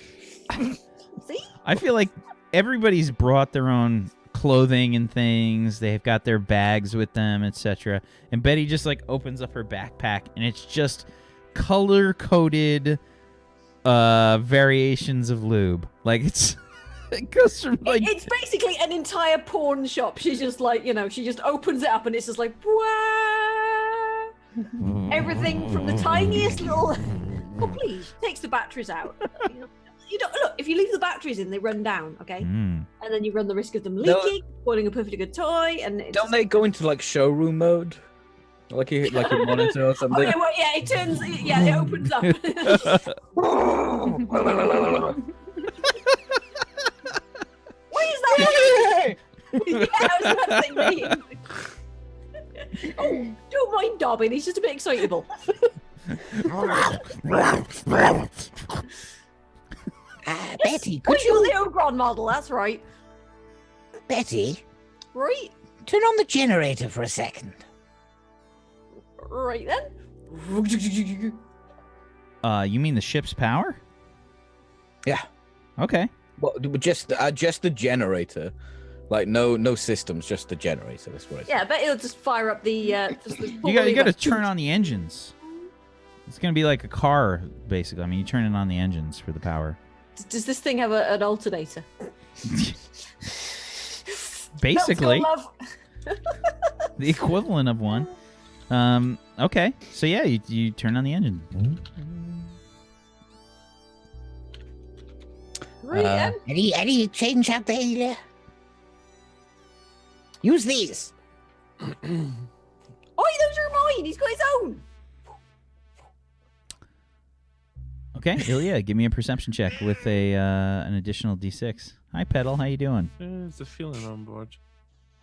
See? I feel like everybody's brought their own clothing and things. They've got their bags with them, etc. And Betty just like opens up her backpack, and it's just color-coded variations of lube. Like it goes from like It's basically an entire porn shop. She's just like, she just opens it up and it's just like, Wah! Everything from the tiniest little. Oh, please, takes the batteries out. You don't look. If you leave the batteries in, they run down. Okay, and then you run the risk of them leaking, spoiling a perfectly good toy, and Don't they go into like showroom mode? Like a monitor or something? Okay, well, yeah, it turns. Yeah, it opens up. What is that? Yeah, I was about to say me. Oh, don't mind Dobbin. He's just a bit excitable. Betty, Could could you you... the Ogron model? That's right. Betty, Right. turn on the generator for a second. Right then. you mean the ship's power? Yeah. Okay. Well, just the generator. Like no systems, just the generator. That's what it is. Yeah, I bet it'll just fire up the. You got to turn on the engines. It's going to be like a car, basically. I mean, you turn it on the engines for the power. Does this thing have an alternator? Basically, Let's go, love. the equivalent of one. Okay, so yeah, you turn on the engine. Right, Any change out there, Ilya? Use these. Oh, those are mine. He's got his own. Okay, Ilya, give me a perception check with an additional d6. Hi, Petal. How you doing? There's a feeling on board.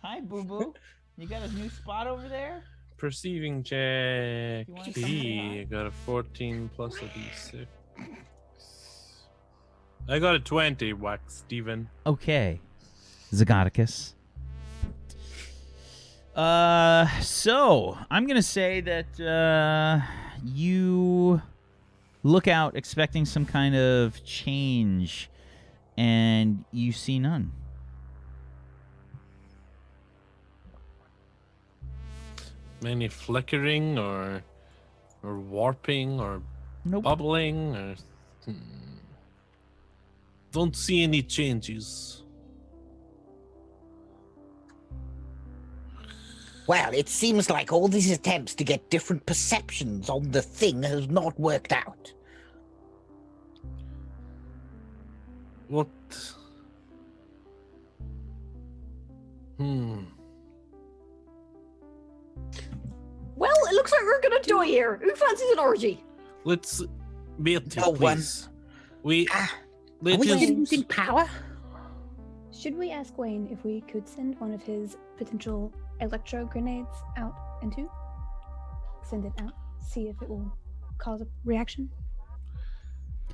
Hi, Boo Boo. You got a new spot over there? Perceiving check. You wanna come say I got a 14 plus a d6. I got a 20, Wax Steven. Okay, Zygoticus. So I'm gonna say that you look out expecting some kind of change, and you see none. Any flickering or warping or Nope. bubbling or don't see any changes. Well, it seems like all these attempts to get different perceptions on the thing has not worked out. What? Hmm. Well, it looks like we're gonna die here. Who fancies an orgy? Let's Beatty, No one. please. We Are let we us using power? Should we ask Wayne if we could send one of his potential electro grenades out into? Send it out, see if it will cause a reaction.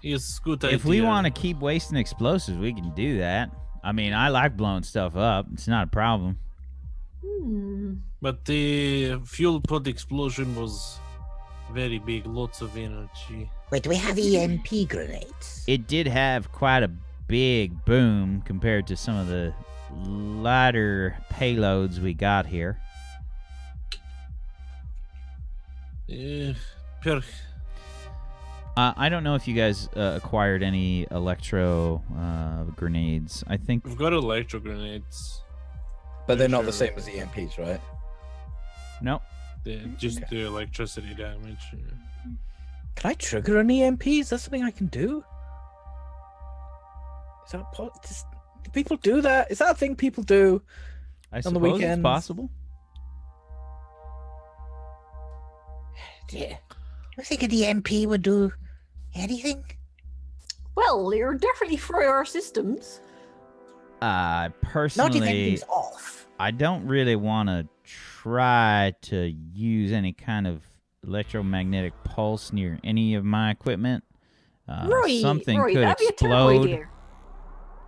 Yes, good idea. If we want to keep wasting explosives, we can do that. I mean, I like blowing stuff up. It's not a problem. But the fuel pod explosion was very big, lots of energy. Wait, do we have EMP grenades? It did have quite a big boom compared to some of the lighter payloads we got here. Per I don't know if you guys acquired any electro grenades. I think We've got electro grenades. But they're not the Sure. same as the EMPs, right? no. They just do electricity damage. Can I trigger an EMP? Is that something I can do? Is that do people do that? Is that a thing people do? I On the suppose it's weekends. possible. Do you think an EMP would do anything? Well, you're definitely through our systems. Not if Personally, anything's off. I don't really want to try to use any kind of electromagnetic pulse near any of my equipment. Something could that'd be a terrible explode. idea.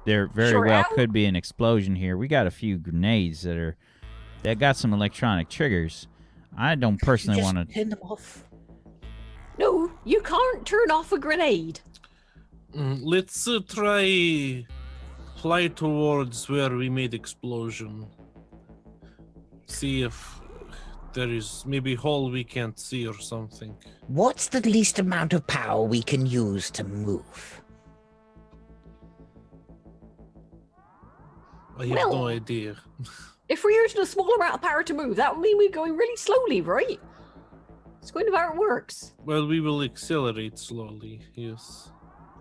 There very Sure, well Al. could be an explosion here. We got a few grenades that got some electronic triggers. I don't personally Just want to. turn them off. No, you can't turn off a grenade. Let's try fly towards where we made explosion. See if there is maybe hole we can't see or something. What's the least amount of power we can use to move? I have Well- no idea. If we're using a small amount of power to move, that would mean we're going really slowly, right? It's kind of how it works. Well, we will accelerate slowly, yes.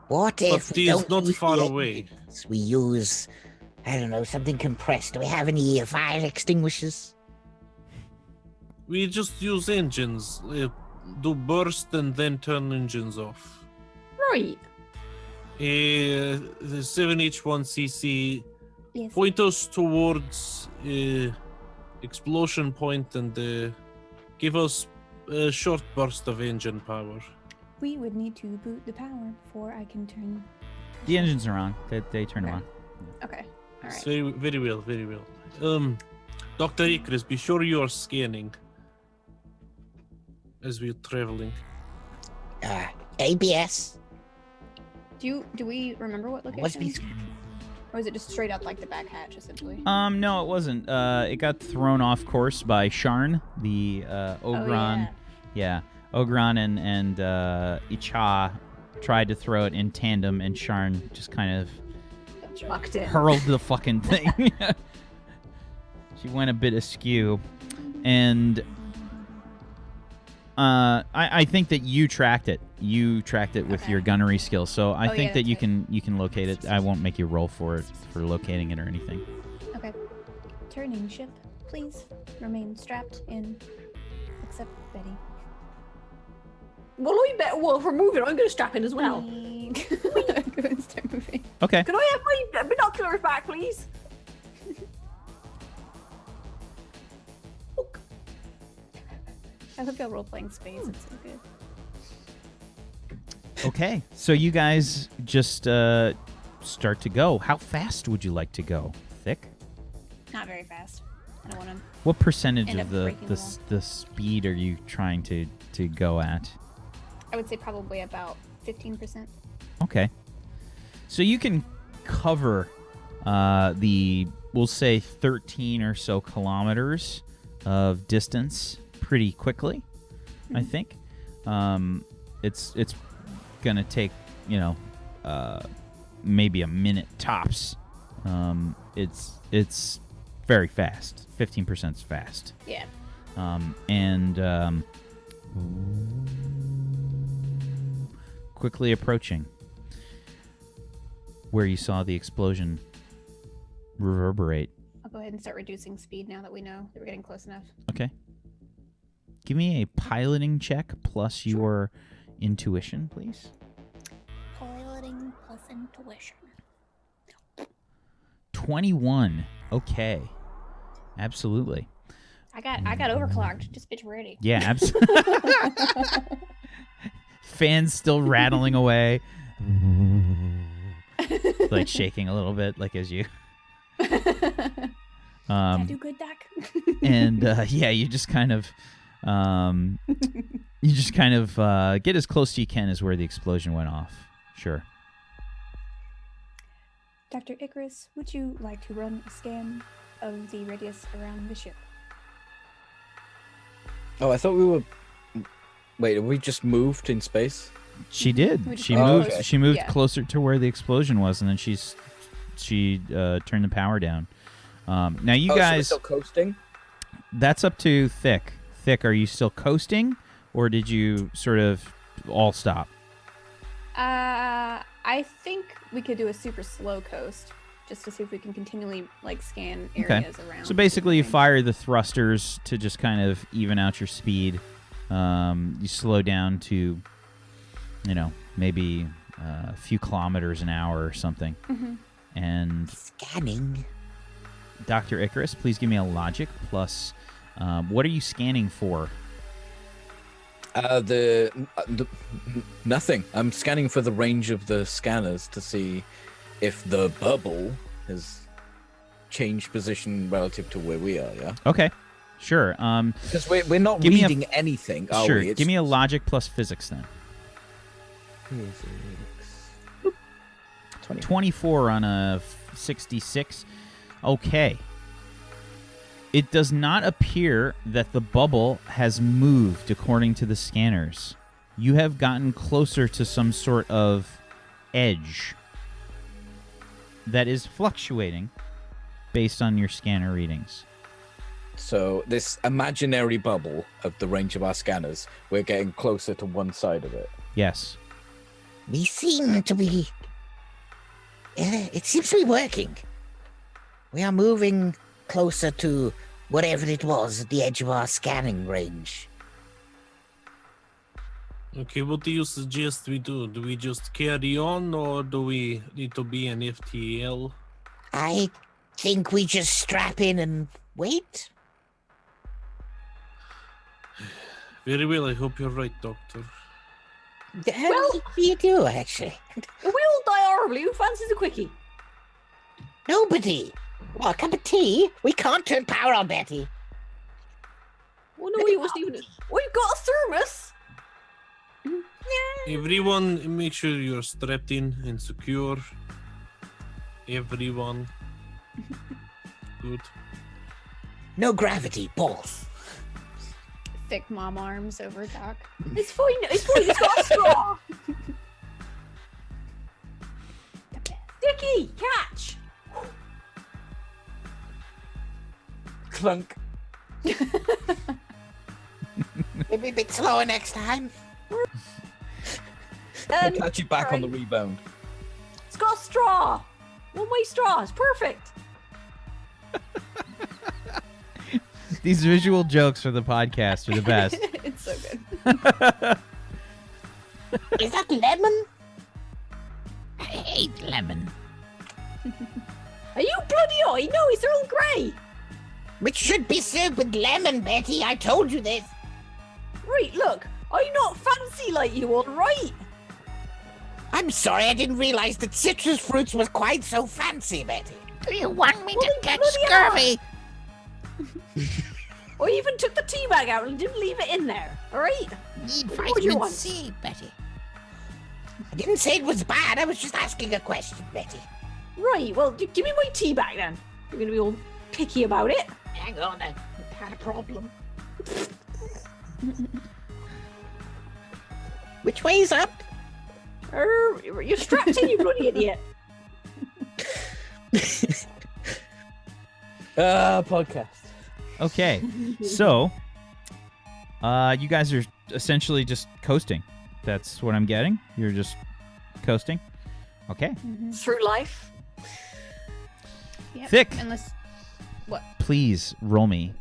What if But we he is don't not use far the away. engines? We use, I don't know, something compressed. Do we have any fire extinguishers? We just use engines. Do burst and then turn engines off. Right. The 7H1cc, Yes. point us towards explosion point and give us a short burst of engine power. We would need to boot the power before I can turn. The engines are on. They turn them on. Okay. All right. Very, very well, very well. Dr. Icarus, be sure you are scanning as we're traveling. ABS. Do we remember what What's location? Or is it just straight up like the back hatch, essentially? No, it wasn't. It got thrown off course by Sharn, the Ogron. Oh, Yeah. Ogron and Icha tried to throw it in tandem, and Sharn just kind of Chucked it. hurled the fucking thing. She went a bit askew, and I think that you tracked it. You tracked it with your gunnery skills, so I think that that's you can locate it. I won't make you roll for locating it or anything. Okay. Turning ship, please. Remain strapped in. Except Betty. Well, if we're moving, I'm going to strap in as well. Go and start moving. Okay. Can I have my binoculars back, please? I hope y'all role-playing space. It's so good. Okay. So you guys just start to go. How fast would you like to go? Thick? Not very fast. I don't want to. What percentage End of up the breaking the wall. the speed are you trying to go at? I would say probably about 15%. Okay. So you can cover we'll say 13 or so kilometers of distance pretty quickly, I think. It's gonna take, maybe a minute tops. It's very fast. 15% is fast. Yeah. Quickly approaching where you saw the explosion reverberate. I'll go ahead and start reducing speed now that we know that we're getting close enough. Okay. Give me a piloting check plus your intuition, please. Piloting plus intuition. 21. Okay. Absolutely. I got overclocked. Just bitch ready. Yeah, absolutely. Fans still rattling away. Like shaking a little bit, like as you. Did I do good, Doc? And you just kind of get as close as you can as where the explosion went off. Sure. Dr. Icarus, would you like to run a scan of the radius around the ship? Oh, I thought we were. Wait, have we just moved in space? She did. We just She moved moved. closer. She moved Yeah. closer to where the explosion was, and then she turned the power down. Now you So we're guys, still coasting? that's up to Thick. Thick, are you still coasting, or did you sort of all stop? I think we could do a super slow coast just to see if we can continually scan areas around. So basically, you the fire the thrusters to just kind of even out your speed. You slow down to, maybe a few kilometers an hour or something. Mm-hmm. And Scanning. Dr. Icarus, please give me a logic plus. What are you scanning for? Nothing. I'm scanning for the range of the scanners to see if the bubble has changed position relative to where we are. Yeah. Okay, sure. Because we're not Give me a- reading anything, are Sure. we? Give me a logic plus physics then. Physics. 24 on a 66. Okay. It does not appear that the bubble has moved according to the scanners. You have gotten closer to some sort of edge that is fluctuating based on your scanner readings. So this imaginary bubble of the range of our scanners, we're getting closer to one side of it. Yes. We seem to be. It seems to be working. We are moving closer to whatever it was at the edge of our scanning range. Okay, what do you suggest we do? Do we just carry on, or do we need to be an FTL? I think we just strap in and wait. Very well, I hope you're right, Doctor. Well, you do, actually. If we all die horribly, who fancies a quickie? Nobody. What, a cup of tea? We can't turn power on, Betty. Well, no, he wasn't even. We've got a thermos. Everyone, make sure you're strapped in and secure. Everyone. Good. No gravity, both. thick mom arms over Doc. It's fine. It's fine. It's got a straw. Dicky, catch. Clunk. Maybe a bit slower next time. I'll catch you back on the rebound. It's got a straw. One-way straw. It's perfect. These visual jokes for the podcast are the best. It's so good. Is that lemon? I hate lemon. Are you bloody eye? No, it's Earl Grey. Which should be served with lemon, Betty. I told you this. Right, look. I'm not fancy like you, all right? I'm sorry, I didn't realize that citrus fruits was quite so fancy, Betty. Do you want me to catch scurvy? I even took the tea bag out and didn't leave it in there, all right? Need What do you vitamin want? C, Betty. I didn't say it was bad. I was just asking a question, Betty. Right, well, give me my tea bag then. You're going to be all picky about it. Hang on, I had a problem. Which way's up? You're strapped in, you bloody idiot. Podcast. Okay, so you guys are essentially just coasting. That's what I'm getting. You're just coasting. Okay. Through life. Yep. Thick. Unless what? Please roll me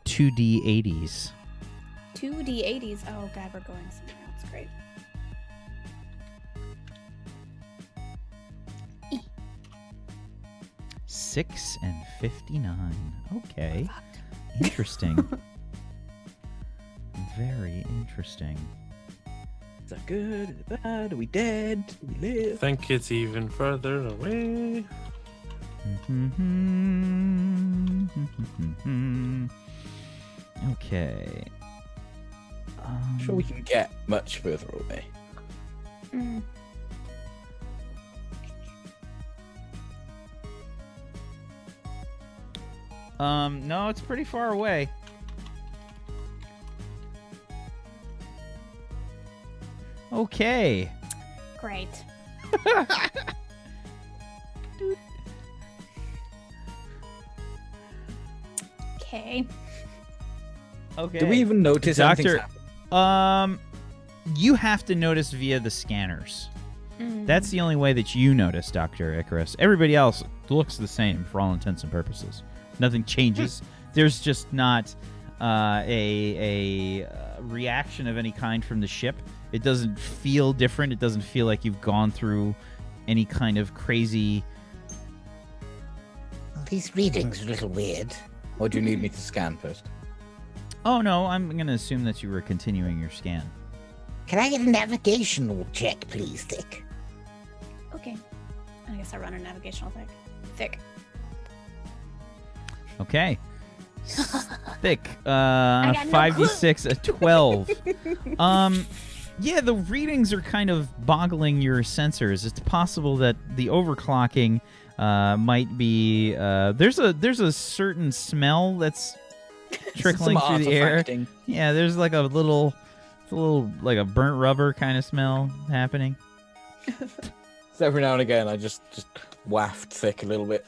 2d80s. 2d80s. Oh god, we're going somewhere else. Great. 6 and 59. Okay. Interesting. Very interesting. Is that good? Is it bad? Are we dead? Do we I live? think it's even further away. Okay. I'm sure we can get much further away. Mm. No, it's pretty far away. Okay. Great. Okay. Okay. Do we even notice anything's Doctor, happening? You have to notice via the scanners. That's the only way that you notice, Dr. Icarus. Everybody else looks the same for all intents and purposes. Nothing changes. There's just not a reaction of any kind from the ship. It doesn't feel different. It doesn't feel like you've gone through any kind of crazy... Well, these readings are a little weird. Or do you need me to scan first? Oh, no, I'm going to assume that you were continuing your scan. Can I get a navigational check, please, Thick? Okay. I guess I run a navigational thing. Thick. Okay. Thick. got no 5d6, a 12. Yeah, the readings are kind of boggling your sensors. It's possible that the overclocking might be... there's a certain smell that's trickling Some through the air. artifacting. Yeah, there's like a little like a burnt rubber kind of smell happening. So every now and again, I just waft Thick a little bit.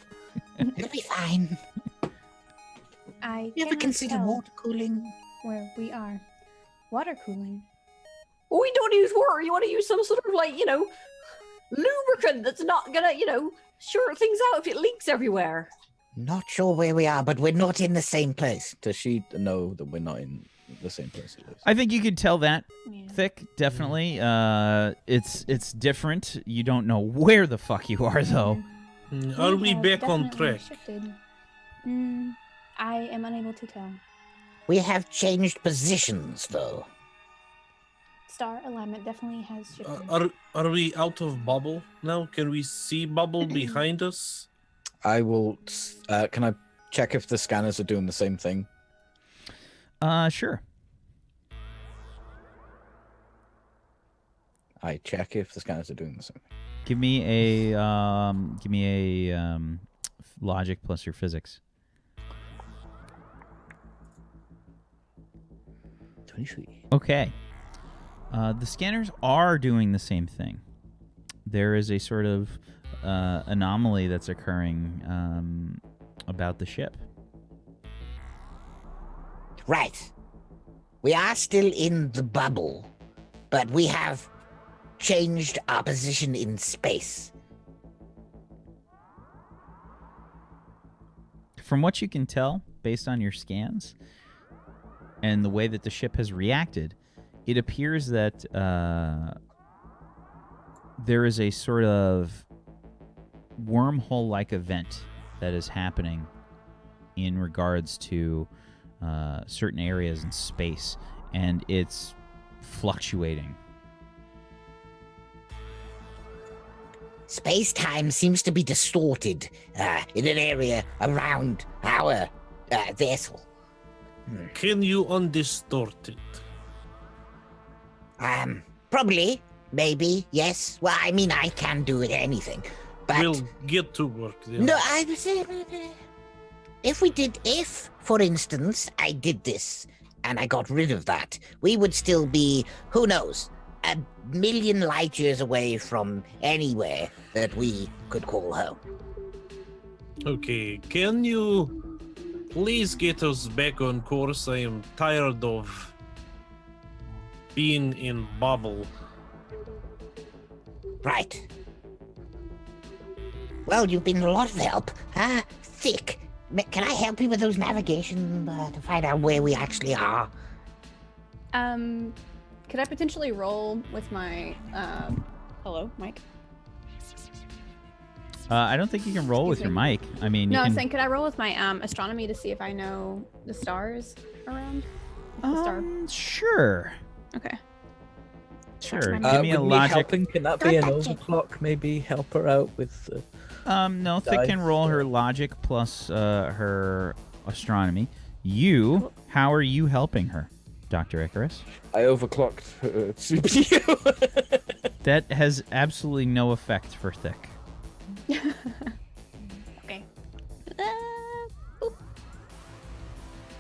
It'll be fine. I You ever cannot consider tell water cooling? where we are. Water cooling. Oh, you don't use water. You want to use some sort of, like, lubricant that's not gonna, short things out if it leaks everywhere. Not sure where we are, but we're not in the same place. Does she know that we're not in the same place? At least? I think you could tell that. Yeah. Thick, definitely. It's different. You don't know where the fuck you are, though. Are we have back on definitely track? shifted. I am unable to tell. We have changed positions, though. Star alignment definitely has shifted. Are we out of bubble now? Can we see bubble behind us? I will. Can I check if the scanners are doing the same thing? Sure. I check if the scanners are doing the same. Give me a logic plus your physics. feng shui. Okay. The scanners are doing the same thing. There is a sort of anomaly that's occurring about the ship. Right. We are still in the bubble, but we have changed our position in space. From what you can tell, based on your scans and the way that the ship has reacted, it appears that there is a sort of wormhole-like event that is happening in regards to certain areas in space, and it's fluctuating. Space-time seems to be distorted in an area around our vessel. Can you undistort it? Probably, maybe, yes. Well, I mean, I can do it, anything. But We'll get to work then. no, I was if, for instance, I did this and I got rid of that, we would still be, who knows, 1 million light years away from anywhere that we could call home. Okay, can you please get us back on course? I am tired of being in bubble. Right. Well, you've been a lot of help. Thick. Can I help you with those navigation to find out where we actually are? Could I potentially roll with my hello, Mike? I don't think you can roll with your mic. I mean, No, you I can... was saying, could I roll with my astronomy to see if I know the stars around? The star. Sure. Okay. Sure. my Give me a with me logic. helping, can that be an Don't touch it. overclock? Maybe help her out with. No, Thick can dice. roll her logic plus her astronomy. You, how are you helping her, Dr. Icarus? I overclocked CPU. That has absolutely no effect for Thick. Okay. Boop.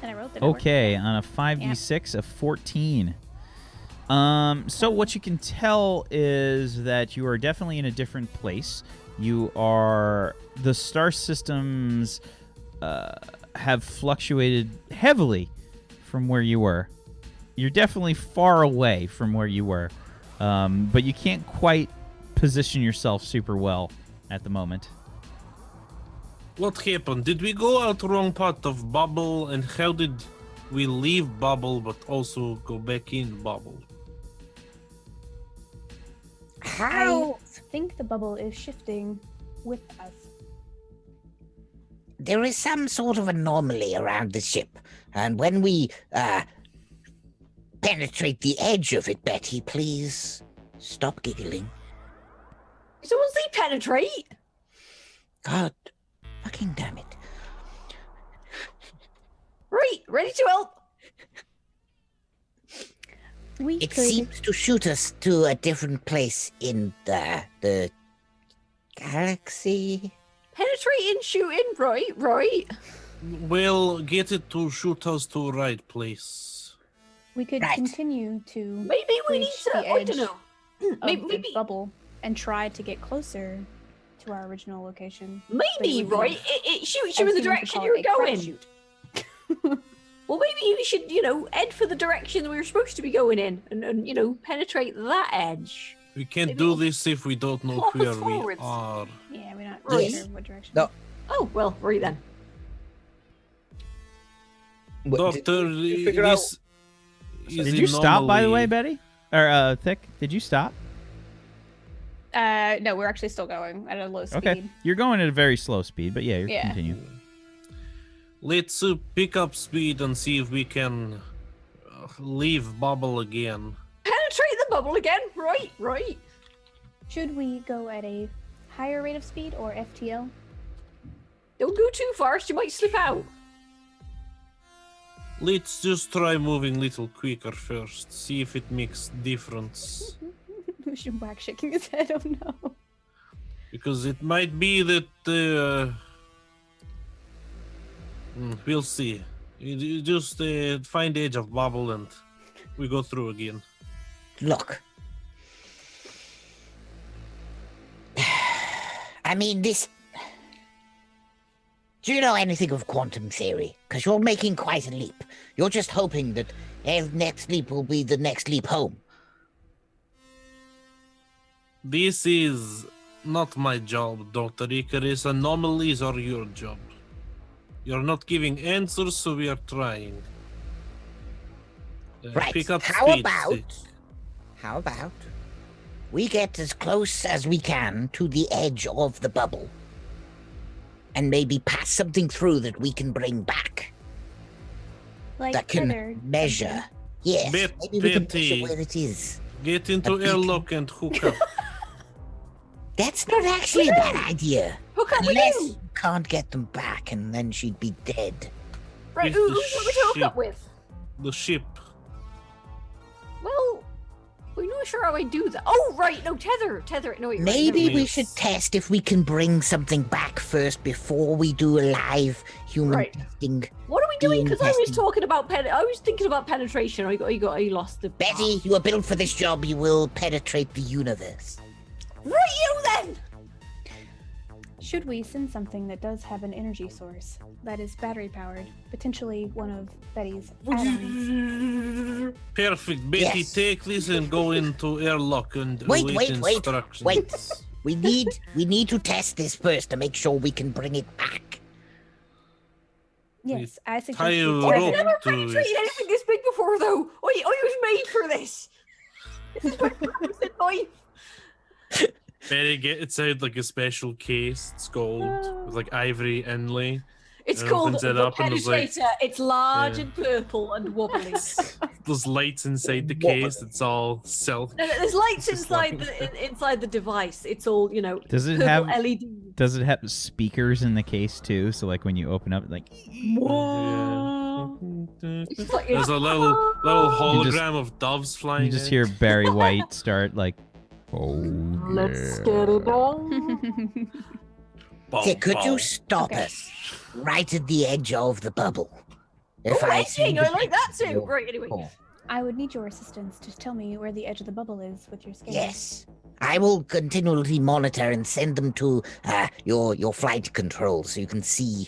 And I rolled it. Okay, on a 5d6 of 14. So what you can tell is that you are definitely in a different place. You are... The star systems have fluctuated heavily from where you were. You're definitely far away from where you were. But you can't quite position yourself super well at the moment. What happened? Did we go out wrong part of bubble, and how did we leave bubble but also go back in bubble? How? I think the bubble is shifting with us. There is some sort of anomaly around the ship, and when we penetrate the edge of it, Betty, please stop giggling. So will they penetrate? God fucking damn it. Right, ready to help. We It could. seems to shoot us to a different place in the galaxy. Penetrating, shooting, right. Well, get it to shoot us to right place. We could Right. continue to Maybe we need reach to, the I edge don't know. of Maybe, the bubble and try to get closer to our original location. maybe, would be- right? It shoots as you in the humans would direction call you're it, a going. crapshoot. Well, maybe we should, head for the direction that we were supposed to be going in and penetrate that edge. We can't Maybe do we'll this if we don't know plop us where we forwards. are. Yeah, we're not Right. sure what direction. No. Oh, well, right then. Doctor, you figure this is Did you stop, by the way, anomaly. Betty? Or Thick? Did you stop? No, we're actually still going at a low speed. Okay. You're going at a very slow speed, but yeah, Yeah. continue. Let's pick up speed and see if we can leave bubble again. Penetrate the bubble again. Right. Should we go at a higher rate of speed or FTL? Don't go too fast. You might slip out. Let's just try moving a little quicker first. See if it makes difference. Shumbak shaking his head. Oh no. Because it might be that we'll see. You just find the edge of bubble and we go through again. Look. I mean, this... Do you know anything of quantum theory? Because you're making quite a leap. You're just hoping that the next leap will be the next leap home. This is not my job, Dr. Icarus. Anomalies are your job. You're not giving answers, so we are trying. Right. Pick up How speed about... stick. How about... we get as close as we can to the edge of the bubble. And maybe pass something through that we can bring back. Like That can tether measure. something. Yes, maybe we can Betty. measure where it is. Get into A beacon. airlock and hook up. That's not actually a bad idea. Hook up with Unless you. you can't get them back and then she'd be dead. Right, With who the should we hook ship. up with? The ship. Well, we're not sure how I do that. Oh, right, no, tether. No, wait, Maybe right, we Yes. should test if we can bring something back first before we do a live human Right. testing. What are we doing? Being Because I was tested. talking about I was thinking about penetration. I lost the Betty, you are built for this job. You will penetrate the universe. Right, you then. Should we send something that does have an energy source that is battery powered, potentially one of Betty's add-ons? Perfect. Betty, Yes. take this and go into airlock and Wait, await wait. instructions. We need to test this first to make sure we can bring it back. Yes, I suggest Tie a we I've rope never to penetrated it. anything this big before, though. I was made for this. This is my purpose in life. Betty, get inside like a special case. It's gold with like ivory inlay. It's It called opens the it up and there's, like- penetrator. It's large Yeah. and purple and wobbly. There's lights inside the case. It's all silk. No, there's lights It's just inside the device. It's all Does it purple have LED. Does it have speakers in the case too? So like when you open up, like It's like, There's a little hologram You just- of doves flying. you just in. hear Barry White start like, oh Let's yeah." get it on. Bow, Okay, could bow. you stop Okay. us right at the edge of the bubble? Oh, seem edging, to I like that be too. your Right, anyway. call. I would need your assistance to tell me where the edge of the bubble is with your scanner. Yes. I will continually monitor and send them to your flight control so you can see.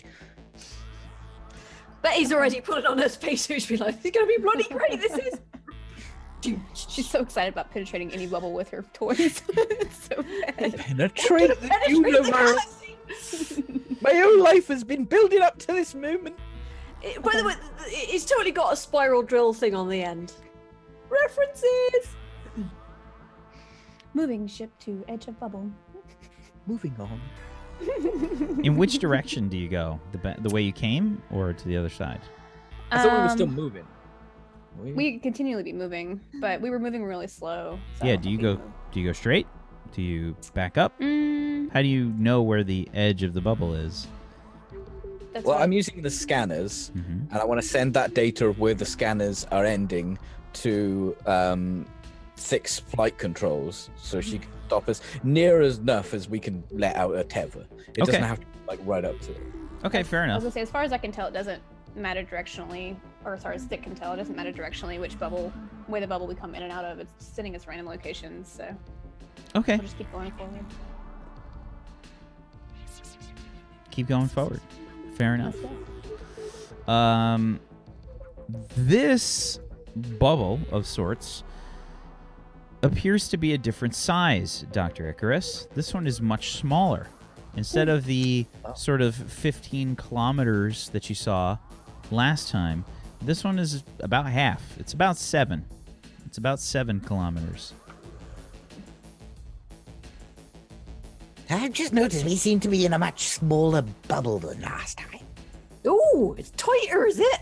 Betty's already put it on her spacesuit. She's like, "It's gonna be bloody great. This is." She's so excited about penetrating any bubble with her toys. It's so bad. Penetrate the Penetrate the universe. galaxy. My whole life has been building up to this moment. By the way, it's totally got a spiral drill thing on the end. References. Moving ship to edge of bubble. Moving on. In which direction do you go? The way you came, or to the other side? I thought we were still moving. We continually be moving, but we were moving really slow. So Yeah. I Do don't you think go? we Do you go straight? Do you back up? moved. How do you know where the edge of the bubble is? That's Well, what- I'm using the scanners, hmm and I want to send that data of where the scanners are ending to Six flight controls, so she can stop us near as enough as we can let out a tether. It Okay. doesn't have to be, like right up to it. Okay, fair I was enough. gonna say, as far as I can tell, it doesn't matter directionally, or as far as Stick can tell, it doesn't matter directionally which bubble, way the bubble we come in and out of. It's sending us random locations, so Okay, we'll just keep going forward. keep going forward. Fair enough. Let's go. This bubble of sorts appears to be a different size, Dr. Icarus. This one is much smaller. Instead of the sort of 15 kilometers that you saw last time, this one is about half. It's about 7. It's about 7 kilometers. I've just noticed we seem to be in a much smaller bubble than last time. Ooh, it's tighter, is it?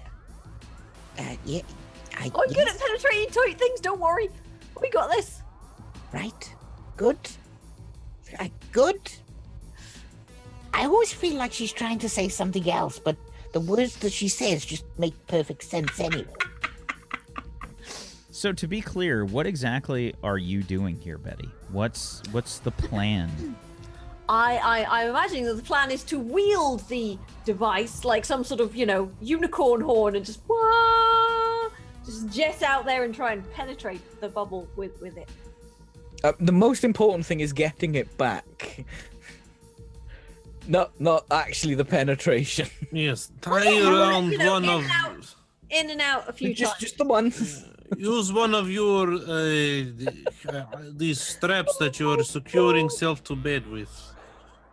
Yeah. I'm good at penetrating tight things. Don't worry. We got this. Right. Good. Good. I always feel like she's trying to say something else, but the words that she says just make perfect sense anyway. So to be clear, what exactly are you doing here, Betty? What's the plan? I'm imagining that the plan is to wield the device like some sort of, unicorn horn and just wah, just jet out there and try and penetrate the bubble with it. The most important thing is getting it back. Not actually the penetration. Yes, tie around one of. In and out a few times. Just the one. Use one of your these straps that you are securing self to bed with.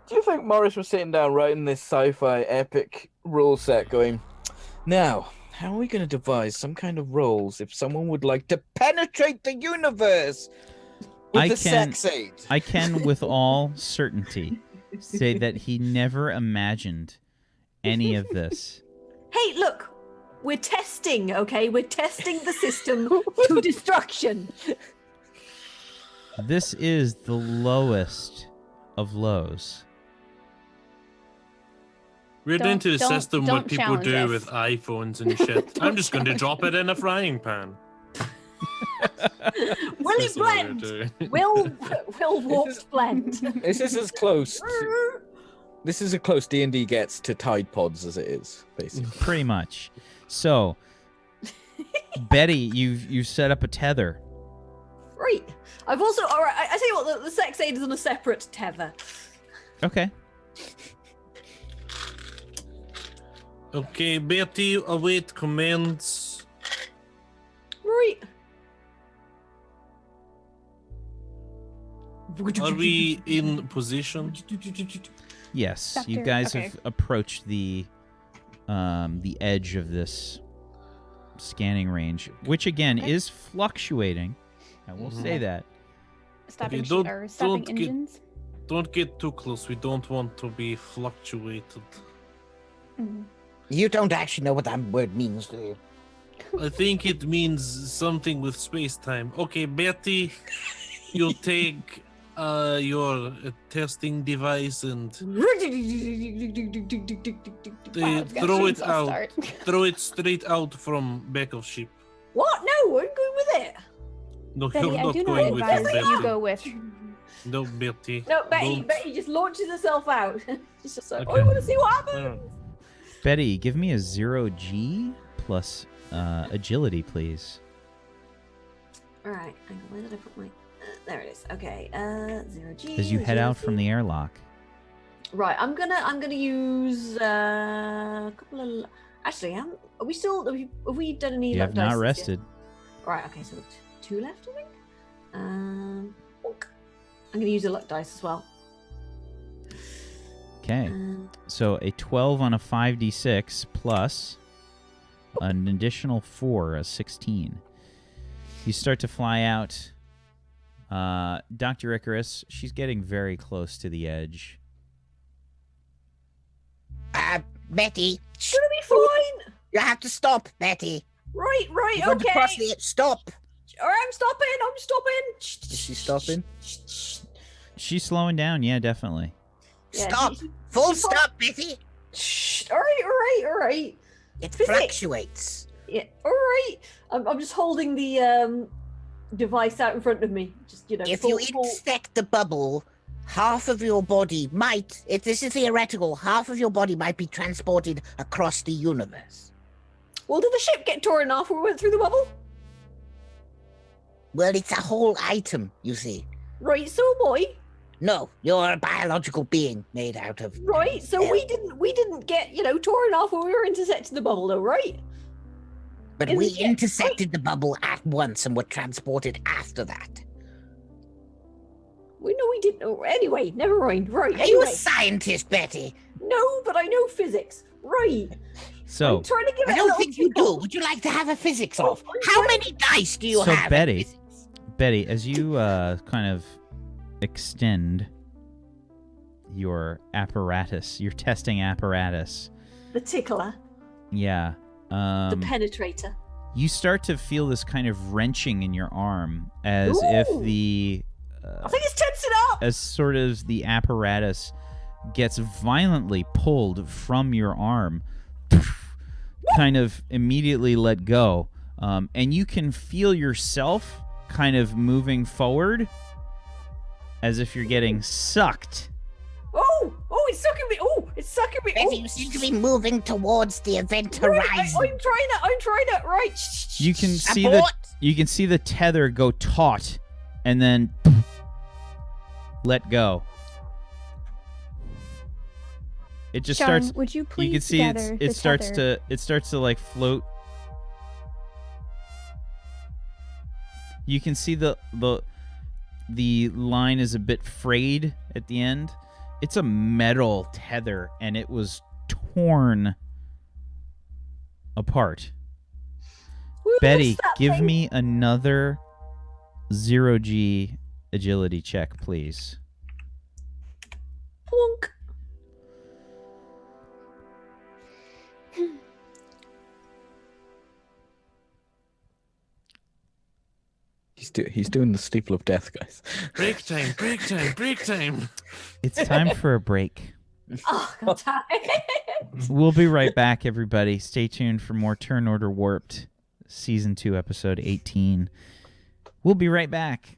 Do you think Morris was sitting down writing this sci-fi epic rule set going, now, how are we going to devise some kind of roles if someone would like to penetrate the universe with the sex aid? I can with all certainty say that he never imagined any of this. Hey, look, we're testing, okay? We're testing the system to destruction. This is the lowest of lows. We're going to Don't- system don't what people challenge do us. with iPhones and shit. I'm just going to drop it in a frying pan. Will That's it what we're blend? doing. Will warped blend? This is as close. This is as close D&D gets to Tide Pods as it is, basically. Pretty much. So, Betty, you've set up a tether. Right. I've also, all right, I tell you what, the sex aid is on a separate tether. Okay. Okay, Betty, await commands. Right. Are we in position? Yes, you Doctor, guys okay. have approached the edge of this scanning range, which again is fluctuating. I will say that. Stopping, Okay, don't- or stopping don't get- engines. Don't get too close. We don't want to be fluctuated. Mhm. You don't actually know what that word means, do you? I think it means something with space-time. Okay, Betty, you take your testing device and Wow, it's got throw it chainsaw out. start. Throw it straight out from back of ship. What? No, I'm going with it. No, Betty, you're I not do not going with advise your that you Betty. go with. No, Betty. No, Betty, Don't. Betty just launches herself out. She's just like, oh, I Okay. want to see what happens. Alright. Betty, give me a 0G plus agility, please. All right, hang on, where did I put my? There it is. Okay, 0G. As you head out from the airlock. Right, I'm gonna use a couple of. Actually, are we still? Have we done any? You luck have not dice yet? rested. Right. Okay, so two left, I think. Bonk. I'm gonna use a luck dice as well. Okay. So a 12 on a 5d6 plus an additional 4, a 16. You start to fly out. Dr. Icarus, she's getting very close to the edge. Betty, It's gonna be fine. you have to stop, Betty. Right. You're going to Okay. cross the stop. All right, I'm stopping. Is she stopping? She's slowing down, yeah, definitely. Yeah, Stop. she- Full she- stop, Betty. Shh. All right. It Physics. fluctuates. Yeah. All right. I'm just holding the device out in front of me. Just If you intersect the bubble, half of your body might, if this is theoretical, half of your body might be transported across the universe. Well, did the ship get torn off when we went through the bubble? Well, it's a whole item, you see. Right. So am I. No, you're a biological being made out of. Right. So we didn't get torn off when we were intersecting the bubble, though, right? But in we the- intersected the bubble at once and were transported after that. We know we didn't. Oh, anyway, never mind. Right. Are you a Anyway, scientist, Betty? no, but I know physics. Right. So, I'm trying to give it I a don't little think you tickle. do. Would you like to have a physics off? I'm How trying- many dice do you So, have? in Betty- physics? Betty, as you kind of extend your apparatus, your testing apparatus, The tickler, yeah, the penetrator. you start to feel this kind of wrenching in your arm as if Ooh. the I think it's tensing up. as sort of the apparatus gets violently pulled from your arm, kind of immediately let go, and you can feel yourself kind of moving forward as if you're getting sucked. Oh, it's sucking me. Oh, it's sucking me. Betty, you seem to be moving towards the event horizon. I'm trying to. Right. You can see Abort! the tether go taut, and then let go. It just Sean, starts. would you please You can see gather the it starts tether? to like float. You can see the line is a bit frayed at the end. It's a metal tether, and it was torn apart. Who Betty, lifts that give thing? me another 0G agility check, please. Plonk. He's doing the steeple of death, guys. Break time, break time, break time. It's time for a break. Oh, God damn it. We'll be right back, everybody. Stay tuned for more Turn Order Warped, Season 2, Episode 18. We'll be right back.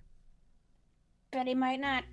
Betty might not.